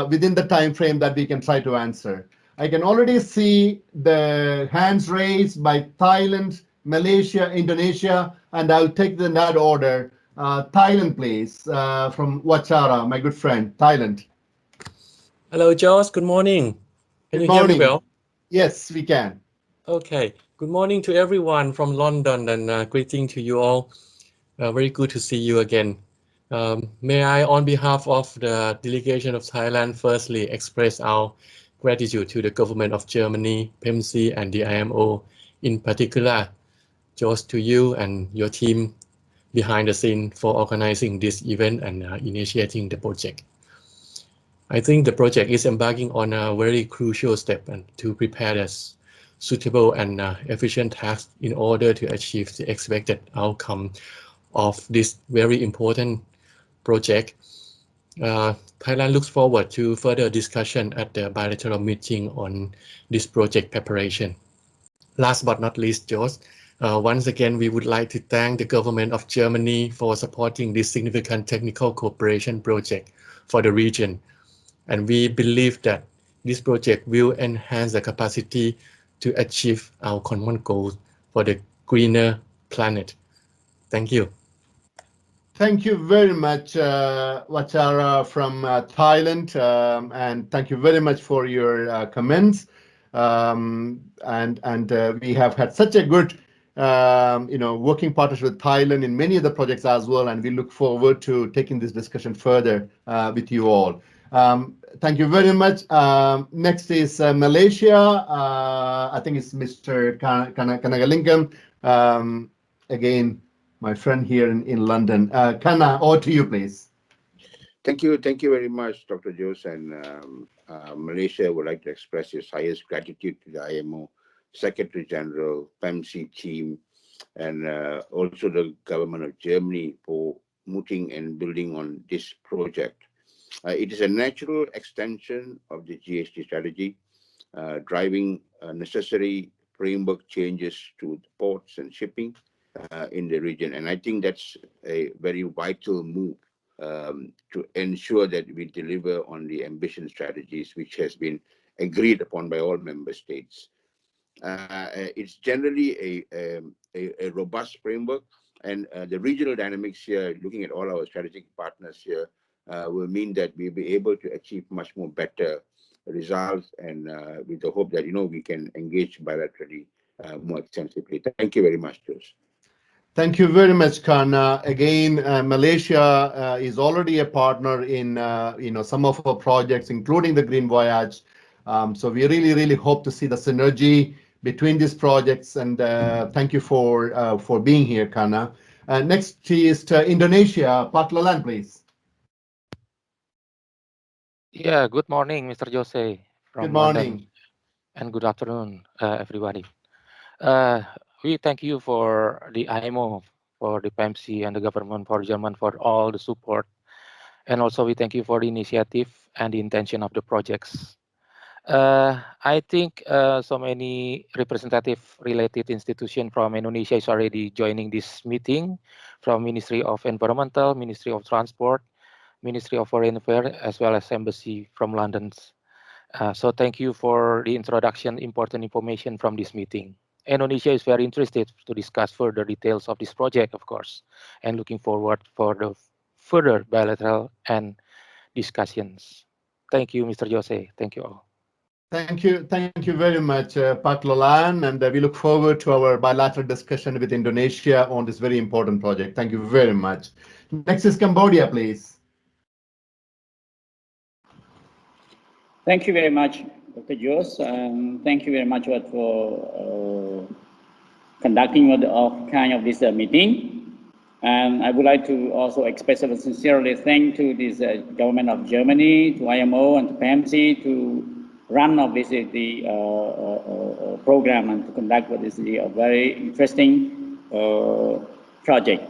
within the time frame that we can try to answer. I can already see the hands raised by Thailand, Malaysia, Indonesia, and I'll take them in that order. Thailand, please, from Wachara, my good friend, Thailand.
Hello, George. Good morning. Can you hear me well?
Yes, we can.
Okay. Good morning to everyone from London, and greeting to you all. Very good to see you again. May I, on behalf of the delegation of Thailand, firstly express our gratitude to the government of Germany, PEMSEA, and the IMO, in particular, George, to you and your team behind the scene for organizing this event and initiating the project. I think the project is embarking on a very crucial step and to prepare us suitable and efficient tasks in order to achieve the expected outcome of this very important project. Thailand looks forward to further discussion at the bilateral meeting on this project preparation. Last but not least, George, once again, we would like to thank the government of Germany for supporting this significant technical cooperation project for the region. And we believe that this project will enhance the capacity to achieve our common goals for the greener planet. Thank you.
Thank you very much, Wachara from Thailand, and thank you very much for your comments. We have had such a good, working partnership with Thailand in many of the projects as well, and we look forward to taking this discussion further with you all. Thank you very much. Next is Malaysia. I think it's Mr. Kanagalingam. Again, my friend here in London. Kana, over to you, please.
Thank you very much, Dr. Jose. And Malaysia would like to express its highest gratitude to the IMO Secretary General, PEMSEA team, and also the government of Germany for mooting and building on this project. It is a natural extension of the GHG strategy, driving necessary framework changes to ports and shipping in the region. And I think that's a very vital move to ensure that we deliver on the ambition strategies which has been agreed upon by all member states. It's generally a robust framework, and the regional dynamics here, looking at all our strategic partners here, will mean that we'll be able to achieve much more better results, and with the hope that we can engage bilaterally more extensively. Thank you very much, Jose.
Thank you very much, Kana. Again, Malaysia is already a partner in some of our projects, including the Green Voyage. So we really hope to see the synergy between these projects. And thank you for being here, Kana. Next is to Indonesia. Pak Lalan, please.
Yeah, good morning, Mr. Jose from
Good morning.
London, and good afternoon, everybody. We thank you for the IMO, for the PEMSEA, and the government for German for all the support. And also we thank you for the initiative and the intention of the projects. I think so many representative related institutions from Indonesia is already joining this meeting, from Ministry of Environmental, Ministry of Transport, Ministry of Foreign Affairs, as well as Embassy from London. So thank you for the introduction, important information from this meeting. Indonesia is very interested to discuss further details of this project, of course, and looking forward for the further bilateral and discussions. Thank you, Mr. Jose. Thank you all.
Thank you very much, Pak Lalan, and we look forward to our bilateral discussion with Indonesia on this very important project. Thank you very much. Next is Cambodia, please.
Thank you very much, Dr. Jose, and thank you very much for conducting this meeting. And I would like to also express a sincerely thank to this government of Germany, to IMO and to PEMSEA to run the program and to conduct what is a very interesting project.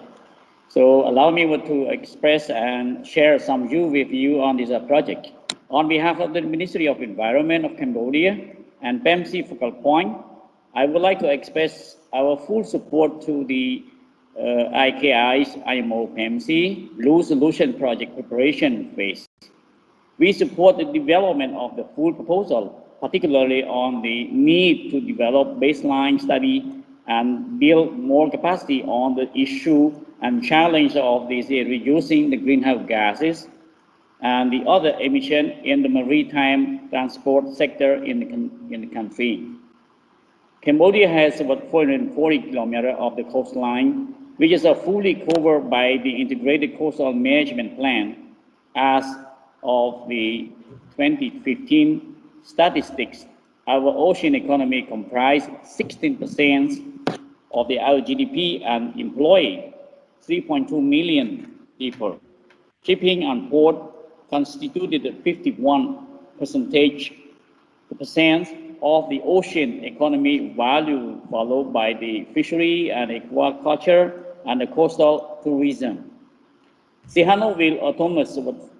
So allow me to express and share some view with you on this project. On behalf of the Ministry of Environment of Cambodia and PEMSEA Focal Point, I would like to express our full support to the IKI's IMO-PEMSEA Blue Solution Project Preparation Phase. We support the development of the full proposal, particularly on the need to develop baseline study and build more capacity on the issue and challenge of this reducing the greenhouse gases and the other emission in the maritime transport sector in the country. Cambodia has about 440 kilometers of the coastline, which is fully covered by the Integrated Coastal Management Plan. As of the 2015 statistics, our ocean economy comprised 16% of our GDP and employ 3.2 million people. Shipping and port constituted 51% of the ocean economy value, followed by the fishery and aquaculture and the coastal tourism. Sihanoukville Autonomous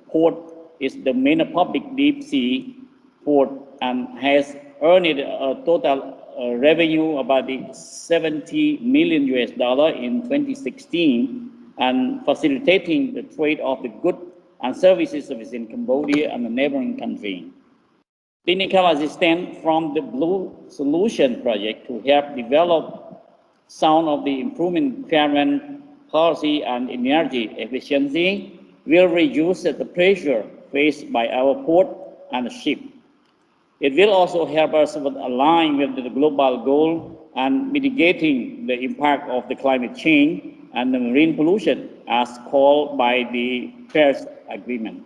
Port is the main public deep sea port and has earned a total revenue about $70 million in 2016 and facilitating the trade of the goods and services within Cambodia and the neighboring country. Technical assistance from the Blue Solution Project to help develop some of the improvement environment policy and energy efficiency will reduce the pressure faced by our port and the ship. It will also help us align with the global goal and mitigating the impact of the climate change and the marine pollution as called by the Paris Agreement.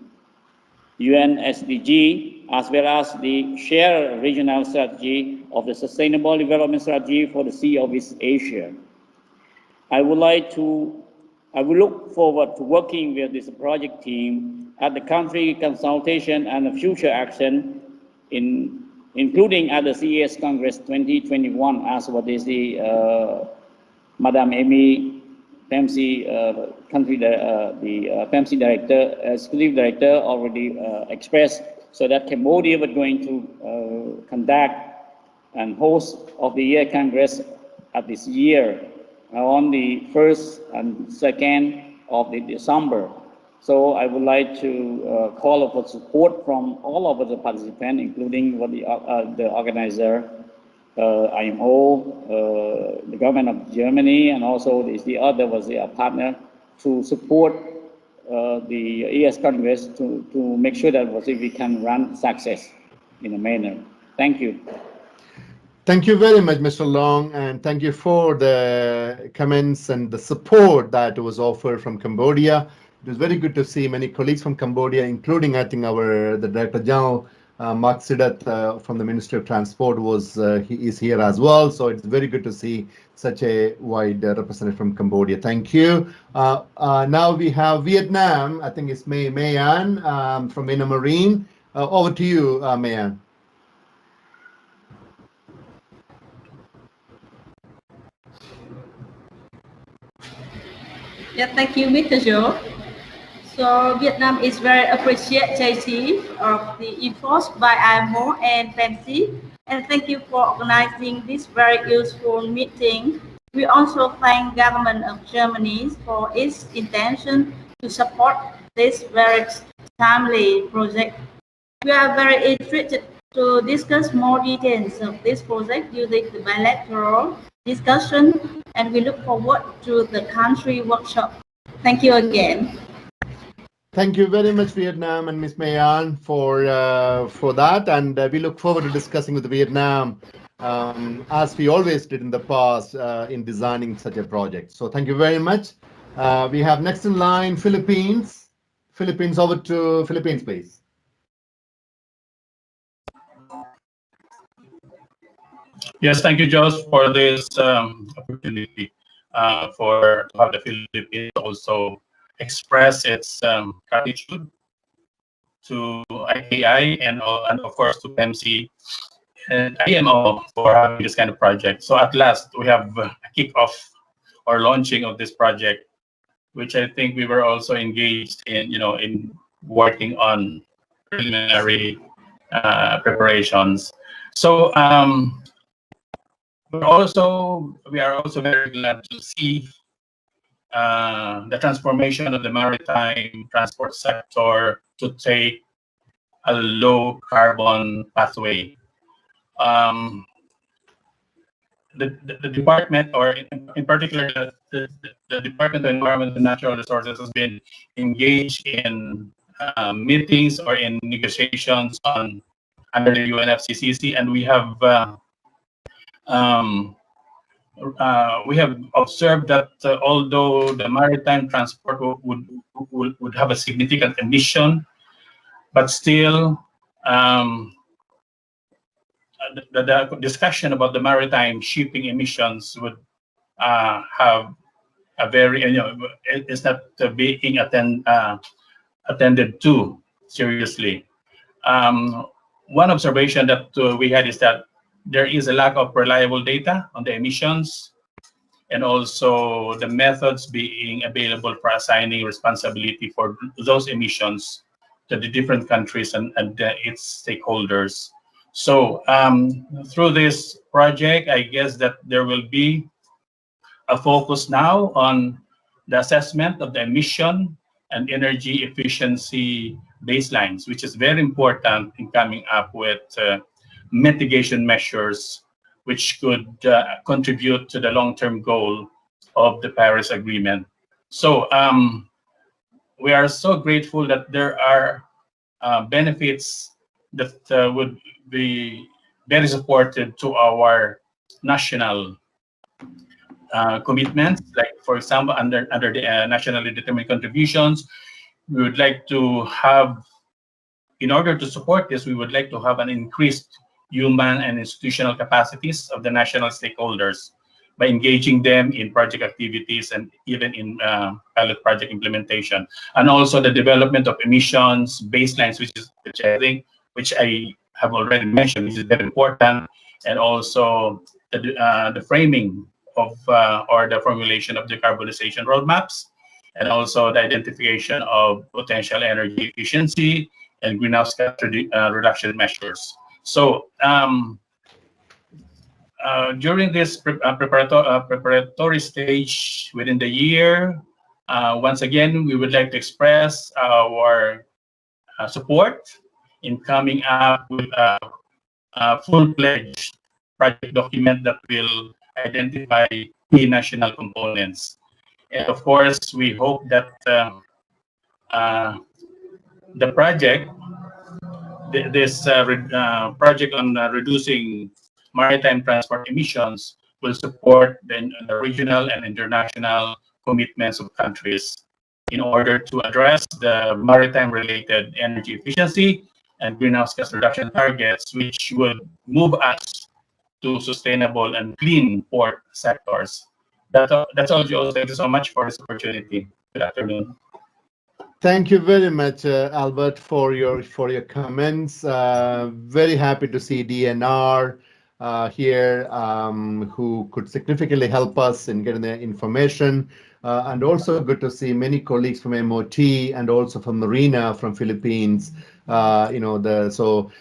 UN SDG, as well as the shared regional strategy of the Sustainable Development Strategy for the Sea of East Asia. I would look forward to working with this project team at the country consultation and the future action, including at the CES Congress 2021, as what is the Madam IMO-PEMSEA PEMSEA director, executive director already expressed, so that Cambodia was going to conduct and host of the year Congress at this year on the 1st and 2nd of December. So I would like to call for support from all of the participants, including what the organizer, IMO, the government of Germany, and also the other was the partner, to support the ES Congress to make sure that we can run success in a manner. Thank you.
Thank you very much, Mr. Long, and thank you for the comments and the support that was offered from Cambodia. It was very good to see many colleagues from Cambodia, including, I think, the Director General, Mark Sidat, from the Ministry of Transport, he is here as well. So it's very good to see such a wide representative from Cambodia. Thank you. Now we have Vietnam. I think it's May An from INA Marine. Over to you, May An.
Yeah, thank you, Mr. Joe. So Vietnam is very appreciative of the efforts by IMO and PEMSEA, and thank you for organizing this very useful meeting. We also thank government of Germany for its intention to support this very timely project. We are very interested to discuss more details of this project during the bilateral discussion, and we look forward to the country workshop. Thank you again.
Thank you very much, Vietnam and Ms. Mayan, for that, and we look forward to discussing with Vietnam as we always did in the past in designing such a project. So thank you very much. We have next in line Philippines. Philippines, over to Philippines, please.
Yes, thank you, Josh, for this opportunity to have the Philippines also express its gratitude to IAI and of course to PEMSEA and IMO for having this kind of project. So at last we have a kickoff or launching of this project, which I think we were also engaged in, in working on preliminary preparations. So we are also very glad to see the transformation of the maritime transport sector to take a low carbon pathway. The department, or in particular the Department of Environment and Natural Resources, has been engaged in meetings or in negotiations under the UNFCCC, and we have observed that although the maritime transport would have a significant emission, but still the discussion about the maritime shipping emissions would have a very, it's not being attended to seriously. One observation that we had is that there is a lack of reliable data on the emissions, and also the methods being available for assigning responsibility for those emissions to the different countries and its stakeholders. So through this project, I guess that there will be a focus now on the assessment of the emission and energy efficiency baselines, which is very important in coming up with mitigation measures which could contribute to the long-term goal of the Paris Agreement. So we are so grateful that there are benefits that would be very supportive to our national commitments. Like, for example, under the nationally determined contributions, we would like to have in order to support this, we would like to have an increased human and institutional capacities of the national stakeholders by engaging them in project activities and even in pilot project implementation. And also the development of emissions baselines, which I have already mentioned, which is very important, and also the framing of or the formulation of decarbonization roadmaps, and also the identification of potential energy efficiency and greenhouse gas reduction measures. So during this preparatory stage within the year, once again, we would like to express our support in coming up with a full-fledged project document that will identify key national components. And of course, we hope that the project, this project on reducing maritime transport emissions, will support the regional and international commitments of countries in order to address the maritime-related energy efficiency and greenhouse gas reduction targets, which would move us to sustainable and clean port sectors. That's all, Joe. Thank you so much for this opportunity. Good afternoon.
Thank you very much, Albert, for your comments. Very happy to see DNR here, who could significantly help us in getting the information, and also good to see many colleagues from MOT and also from Marina from Philippines. PEMSEA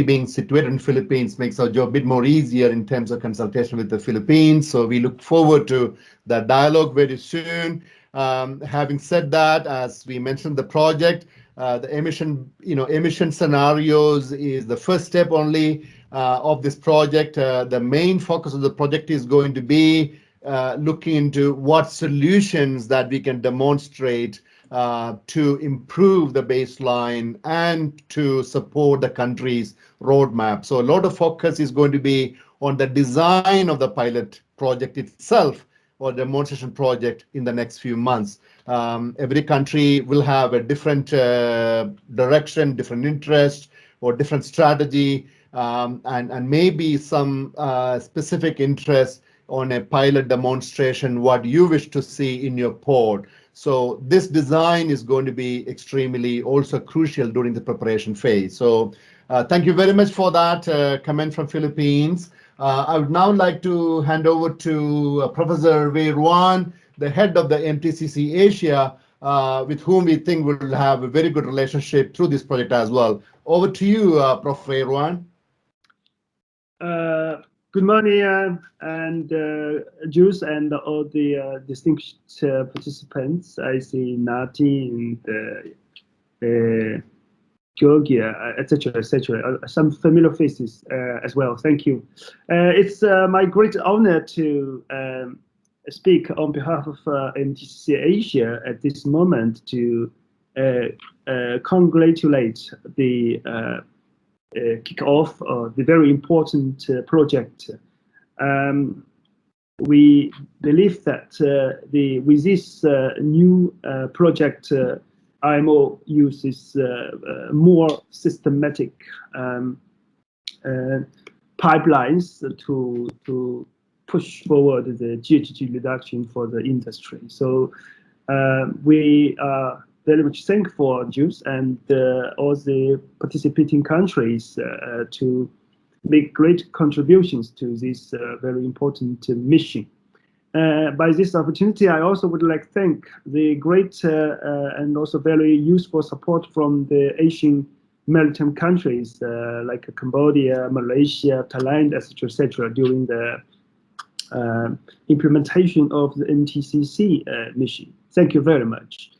being situated in Philippines makes our job a bit more easier in terms of consultation with the Philippines. So we look forward to that dialogue very soon. Having said that, as we mentioned, the project, the emission scenarios is the first step only of this project. The main focus of the project is going to be looking into what solutions that we can demonstrate to improve the baseline and to support the country's roadmap. So a lot of focus is going to be on the design of the pilot project itself, or demonstration project, in the next few months. Every country will have a different direction, different interest, or different strategy, and maybe some specific interest on a pilot demonstration, what you wish to see in your port. So this design is going to be extremely also crucial during the preparation phase. So thank you very much for that comment from Philippines. I would now like to hand over to Professor Wei Ruan, the head of the MTCC Asia, with whom we think will have a very good relationship through this project as well. Over to you, Prof. Wei Ruan.
Good morning, and Jules and all the distinguished participants. I see Nati and Georgia, etc., some familiar faces as well. Thank you. It's my great honor to speak on behalf of MTCC Asia at this moment to congratulate the kickoff of the very important project. We believe that with this new project, IMO uses more systematic pipelines to push forward the GHG reduction for the industry. So we are very much thankful, Jules, and all the participating countries to make great contributions to this very important mission. By this opportunity, I also would like to thank the great and also very useful support from the Asian maritime countries like Cambodia, Malaysia, Thailand, etc., during the implementation of the MTCC mission. Thank you very much.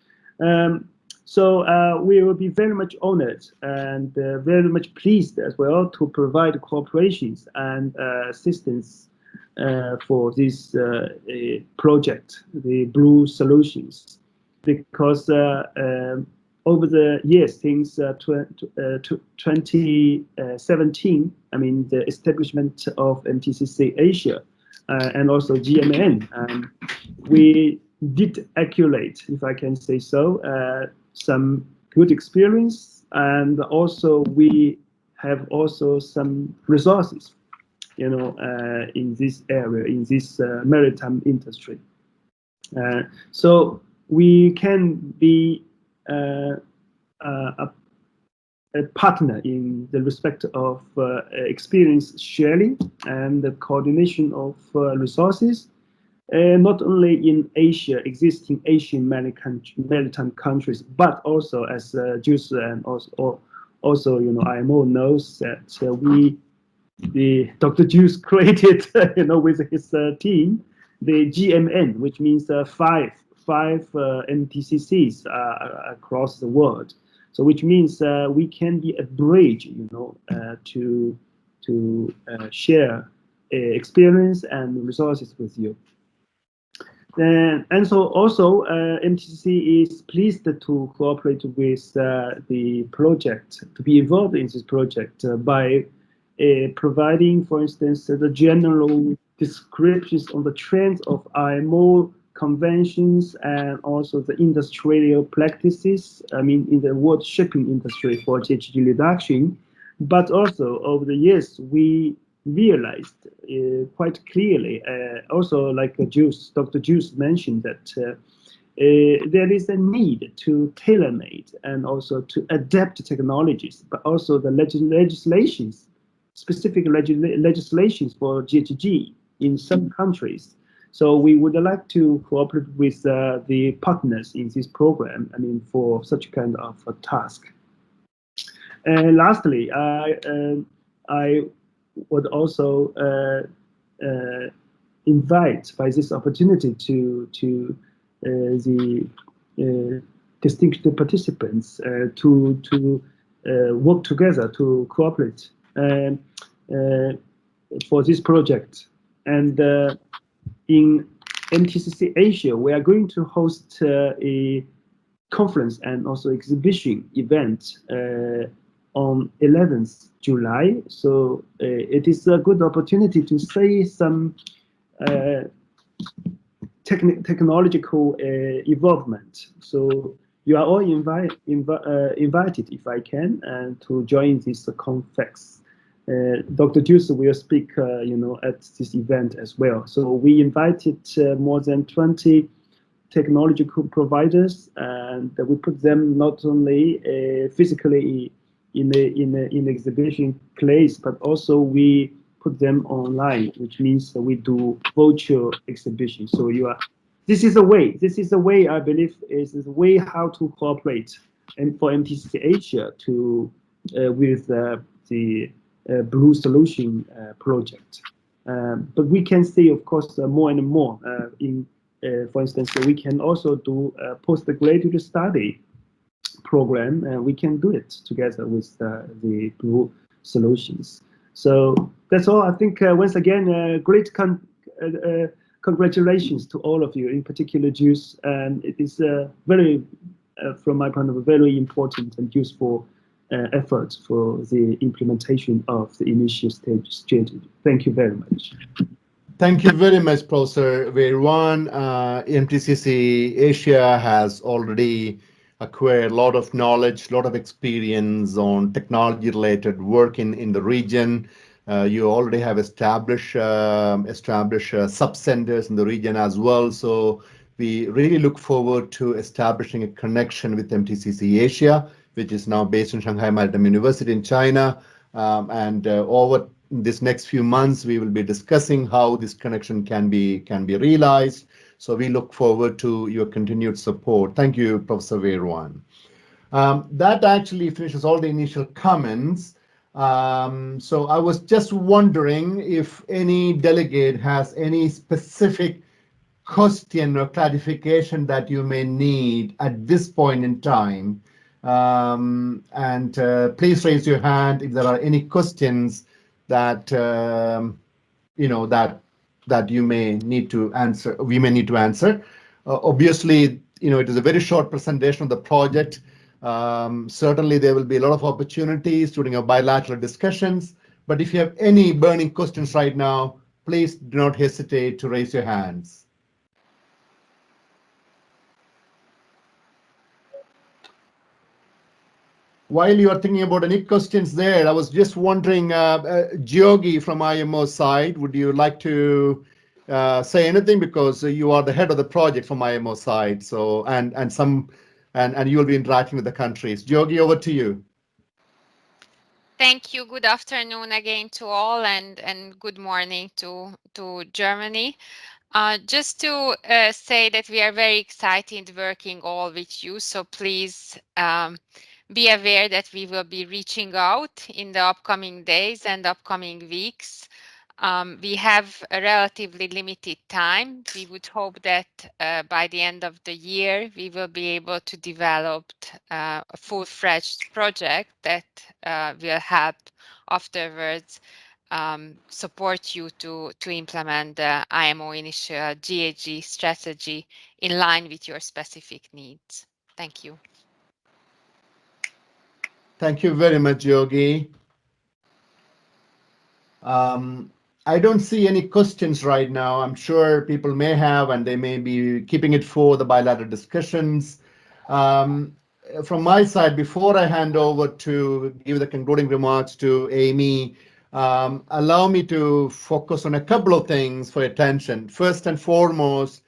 So we will be very much honored and very much pleased as well to provide cooperations and assistance for this project, the Blue Solutions, because over the years, since 2017, I mean, the establishment of MTCC Asia and also GMN, we did accumulate, if I can say so, some good experience and also we have also some resources, in this area, in this maritime industry. So we can be a partner in the respect of experience sharing and the coordination of resources, not only in Asia, existing Asian maritime countries, but also as Juice and also IMO knows that Dr. Juice created, with his team, the GMN, which means five MTCCs across the world. So which means we can be a bridge, to share experience and resources with you. And so also MTCC is pleased to cooperate with the project, to be involved in this project by providing, for instance, the general descriptions on the trends of IMO conventions and also the industrial practices, in the world shipping industry for GHG reduction. But also over the years, we realized quite clearly, also like Dr. Juice mentioned, that there is a need to tailor-made and also to adapt technologies, but also the legislations, specific legislations for GHG in some countries. So we would like to cooperate with the partners in this program, for such kind of a task. And lastly, I would also invite by this opportunity to the distinguished participants to work together to cooperate for this project. And in MTCC Asia, we are going to host a conference and also exhibition event on 11th July. So it is a good opportunity to say some technological involvement. So you are all invited, if I can, and to join this conference. Dr. Juice will speak, at this event as well. So we invited more than 20 technological providers, and we put them not only physically in the exhibition place, but also we put them online, which means that we do virtual exhibition. So this is a way I believe is a way how to cooperate and for MTCC Asia to with the Blue Solution project. But we can see, of course, more and more for instance, we can also do a postgraduate study program, and we can do it together with the Blue Solutions. So that's all. I think once again, great congratulations to all of you, in particular Juice, and it is very, from my point of view, very important and useful effort for the implementation of the initial stage strategy. Thank you very much.
Thank you very much, Professor Veerwan. MTCC Asia has already acquired a lot of knowledge, a lot of experience on technology-related work in the region. You already have established sub-centers in the region as well. So we really look forward to establishing a connection with MTCC Asia, which is now based in Shanghai Maritime University in China. And over this next few months, we will be discussing how this connection can be realized. So we look forward to your continued support. Thank you, Professor Veerwan. That actually finishes all the initial comments. So I was just wondering if any delegate has any specific question or clarification that you may need at this point in time. Please raise your hand if there are any questions that that you may need to answer. We may need to answer. Obviously, it is a very short presentation of the project. Certainly, there will be a lot of opportunities during our bilateral discussions. But if you have any burning questions right now, please do not hesitate to raise your hands. While you are thinking about any questions there, I was just wondering, Georgi from IMO side, would you like to say anything, because you are the head of the project from IMO side, so and you will be interacting with the countries. Georgi, over to you.
Thank you. Good afternoon again to all, and good morning to Germany. Just to say that we are very excited working all with you, so please be aware that we will be reaching out in the upcoming days and upcoming weeks. We have a relatively limited time. We would hope that by the end of the year, we will be able to develop a full-fledged project that will help afterwards support you to implement the IMO initial GHG strategy in line with your specific needs. Thank you.
Thank you very much, Georgi. I don't see any questions right now. I'm sure people may have, and they may be keeping it for the bilateral discussions. From my side, before I hand over to give the concluding remarks to Amy, allow me to focus on a couple of things for attention. First and foremost,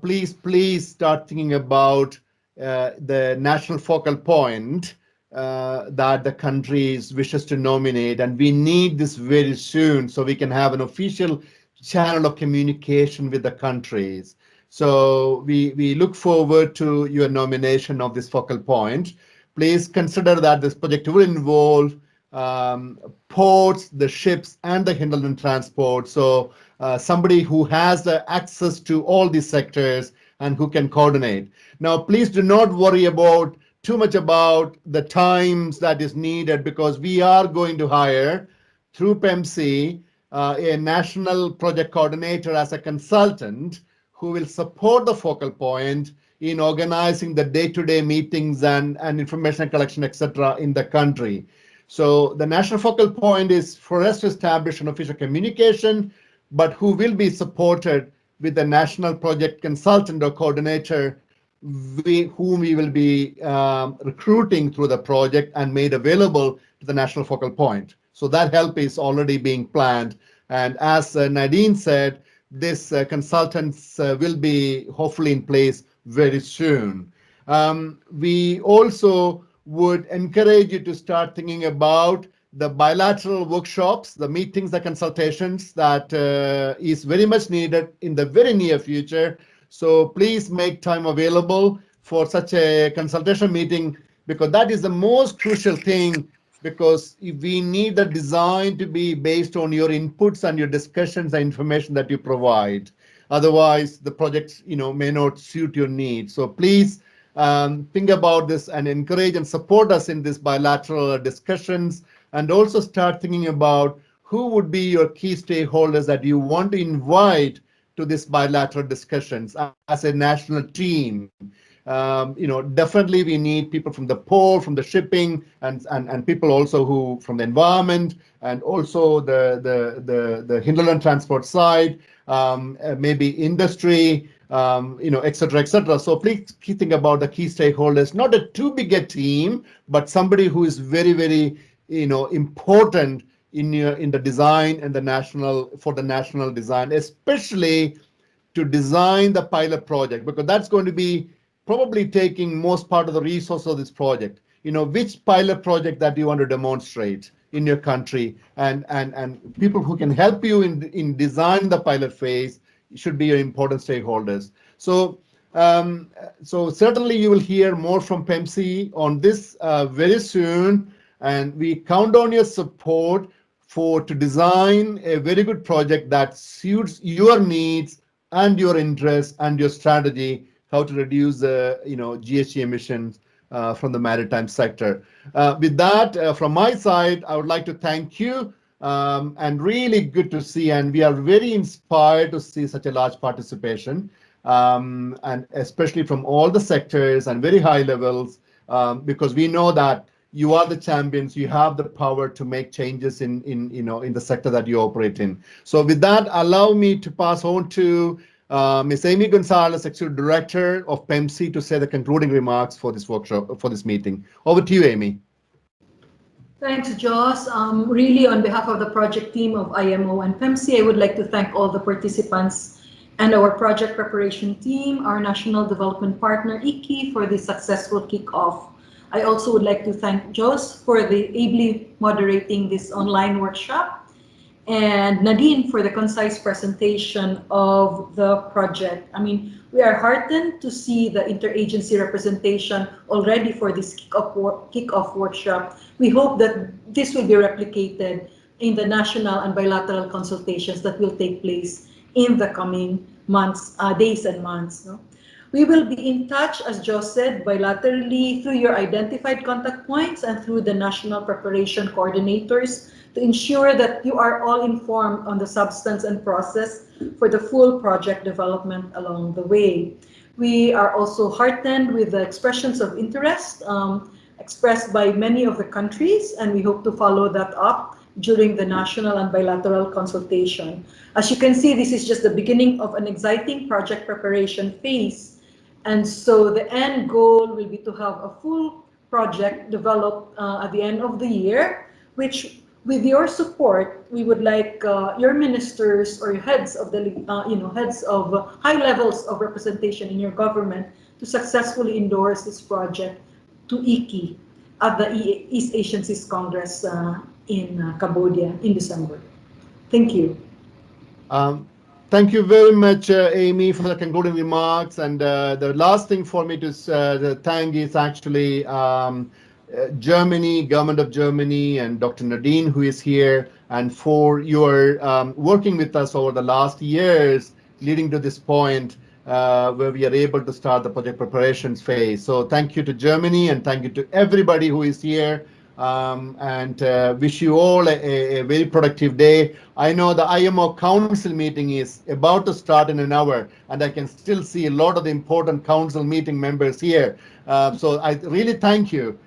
please start thinking about the national focal point that the countries wishes to nominate, and we need this very soon so we can have an official channel of communication with the countries. So we look forward to your nomination of this focal point. Please consider that this project will involve ports, the ships, and the hinterland transport. So somebody who has the access to all these sectors and who can coordinate. Now, please do not worry about too much about the times that is needed, because we are going to hire through PEMSEA a national project coordinator as a consultant who will support the focal point in organizing the day-to-day meetings and information collection, etc. in the country. So the national focal point is for us to establish an official communication, but who will be supported with the national project consultant or coordinator whom we will be recruiting through the project and made available to the national focal point. So that help is already being planned. And as Nadine said, this consultants will be hopefully in place very soon. We also would encourage you to start thinking about the bilateral workshops, the meetings, the consultations that is very much needed in the very near future. So please make time available for such a consultation meeting, because that is the most crucial thing, because we need the design to be based on your inputs and your discussions and information that you provide. Otherwise, the projects may not suit your needs. So please think about this and encourage and support us in these bilateral discussions, and also start thinking about who would be your key stakeholders that you want to invite to this bilateral discussions as a national team. Definitely we need people from the port, from the shipping, and people also who from the environment, and also the hinterland transport side, maybe industry, etc., etc. So please think about the key stakeholders, not a too big a team, but somebody who is very, very, important in the design and for the national design, especially to design the pilot project, because that's going to be probably taking most part of the resource of this project. Which pilot project that you want to demonstrate in your country, and people who can help you in design the pilot phase should be your important stakeholders. So certainly you will hear more from PEMSEA on this very soon, and we count on your support to design a very good project that suits your needs and your interests and your strategy, how to reduce the GHG emissions from the maritime sector. With that, from my side, I would like to thank you, and really good to see, and we are very inspired to see such a large participation, and especially from all the sectors and very high levels, because we know that you are the champions. You have the power to make changes in the sector that you operate in. So with that, allow me to pass on to Ms. Amy Gonzalez, Executive Director of PEMSEA, to say the concluding remarks for this workshop, for this meeting. Over to you, Amy.
Thanks, Joss. Really, on behalf of the project team of IMO and PEMSEA, I would like to thank all the participants and our project preparation team, our national development partner, IKI, for the successful kickoff. I also would like to thank Joss for the ably moderating this online workshop, and Nadine for the concise presentation of the project. I mean, we are heartened to see the interagency representation already for this kickoff workshop. We hope that this will be replicated in the national and bilateral consultations that will take place in the coming months, days and months. No? We will be in touch, as Joe said, bilaterally through your identified contact points and through the national preparation coordinators to ensure that you are all informed on the substance and process for the full project development along the way. We are also heartened with the expressions of interest expressed by many of the countries, and we hope to follow that up during the national and bilateral consultation. As you can see, this is just the beginning of an exciting project preparation phase. And so the end goal will be to have a full project developed at the end of the year, which with your support, we would like your ministers or heads of the heads of high levels of representation in your government to successfully endorse this project to IKI at the East Asian Seas Congress in Cambodia in December. Thank you.
Thank you very much, Amy, for the concluding remarks. And the last thing for me to thank is actually Germany, government of Germany, and Dr. Nadine, who is here, and for your working with us over the last years, leading to this point where we are able to start the project preparations phase. So thank you to Germany, and thank you to everybody who is here. And wish you all a very productive day. I know the IMO Council meeting is about to start in an hour, and I can still see a lot of the important Council meeting members here. So I really thank you.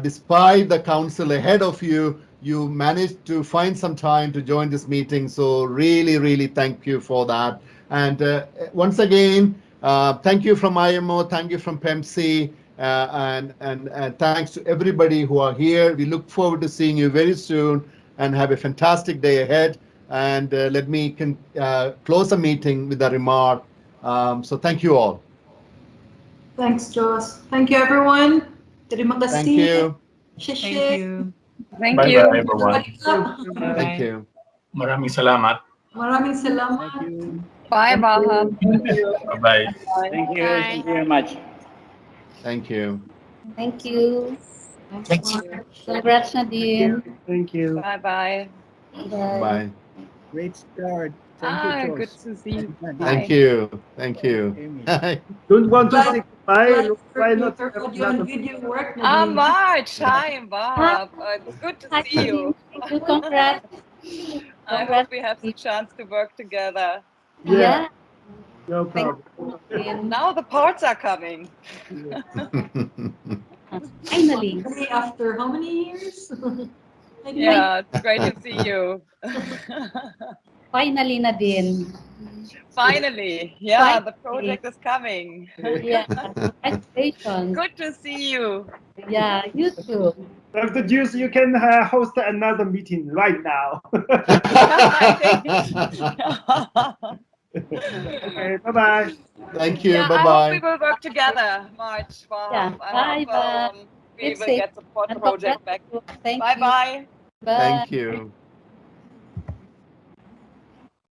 Despite the Council ahead of you, you managed to find some time to join this meeting. So really, really thank you for that. And once again, thank you from IMO, thank you from PEMSEA. And thanks to everybody who are here. We look forward to seeing you very soon, and have a fantastic day ahead. And let me close the meeting with a remark. So thank you all.
Thanks, Joss. Thank you, everyone. Terima kasih.
Thank you.
Thank you.
Thank
Bye
you.
bye, everyone.
Thank you.
Maraming salamat.
Maraming salamat.
Thank you.
Bye, Baham.
Bye bye.
Thank you.
Bye.
Thank you very much.
Thank you.
Thank you.
Thanks.
Congrats, Nadine.
Thank you.
Bye-bye.
Bye.
Great start. Thank you,
Good
Josh.
to see you.
Thank you. Thank you.
Amy.
Don't want to
Glad-
say goodbye.
Glad
Why
your
not?
audio and video work,
Ah,
Nadine.
March. Hi, Bob. It's good to see you.
Thank you. Congrats.
I hope we have the chance to work together.
Yeah.
Yeah.
No
Thank
problem.
you.
Now the parts are coming.
Finally.
After how many years?
Yeah, it's great to see you.
Finally, Nadine.
Finally. Yeah, the project is coming.
Yeah. Congratulations.
Good to see you.
Yeah, you too.
Dr. Juice, you can host another meeting right now. Okay, bye-bye.
Thank you.
Yeah,
Bye
I hope we
bye.
will work together, March.
Yeah.
I hope
Bye-bye.
we
It's
will
safe.
get support
And
project back.
Thank you.
Bye-bye.
Bye.
Thank you.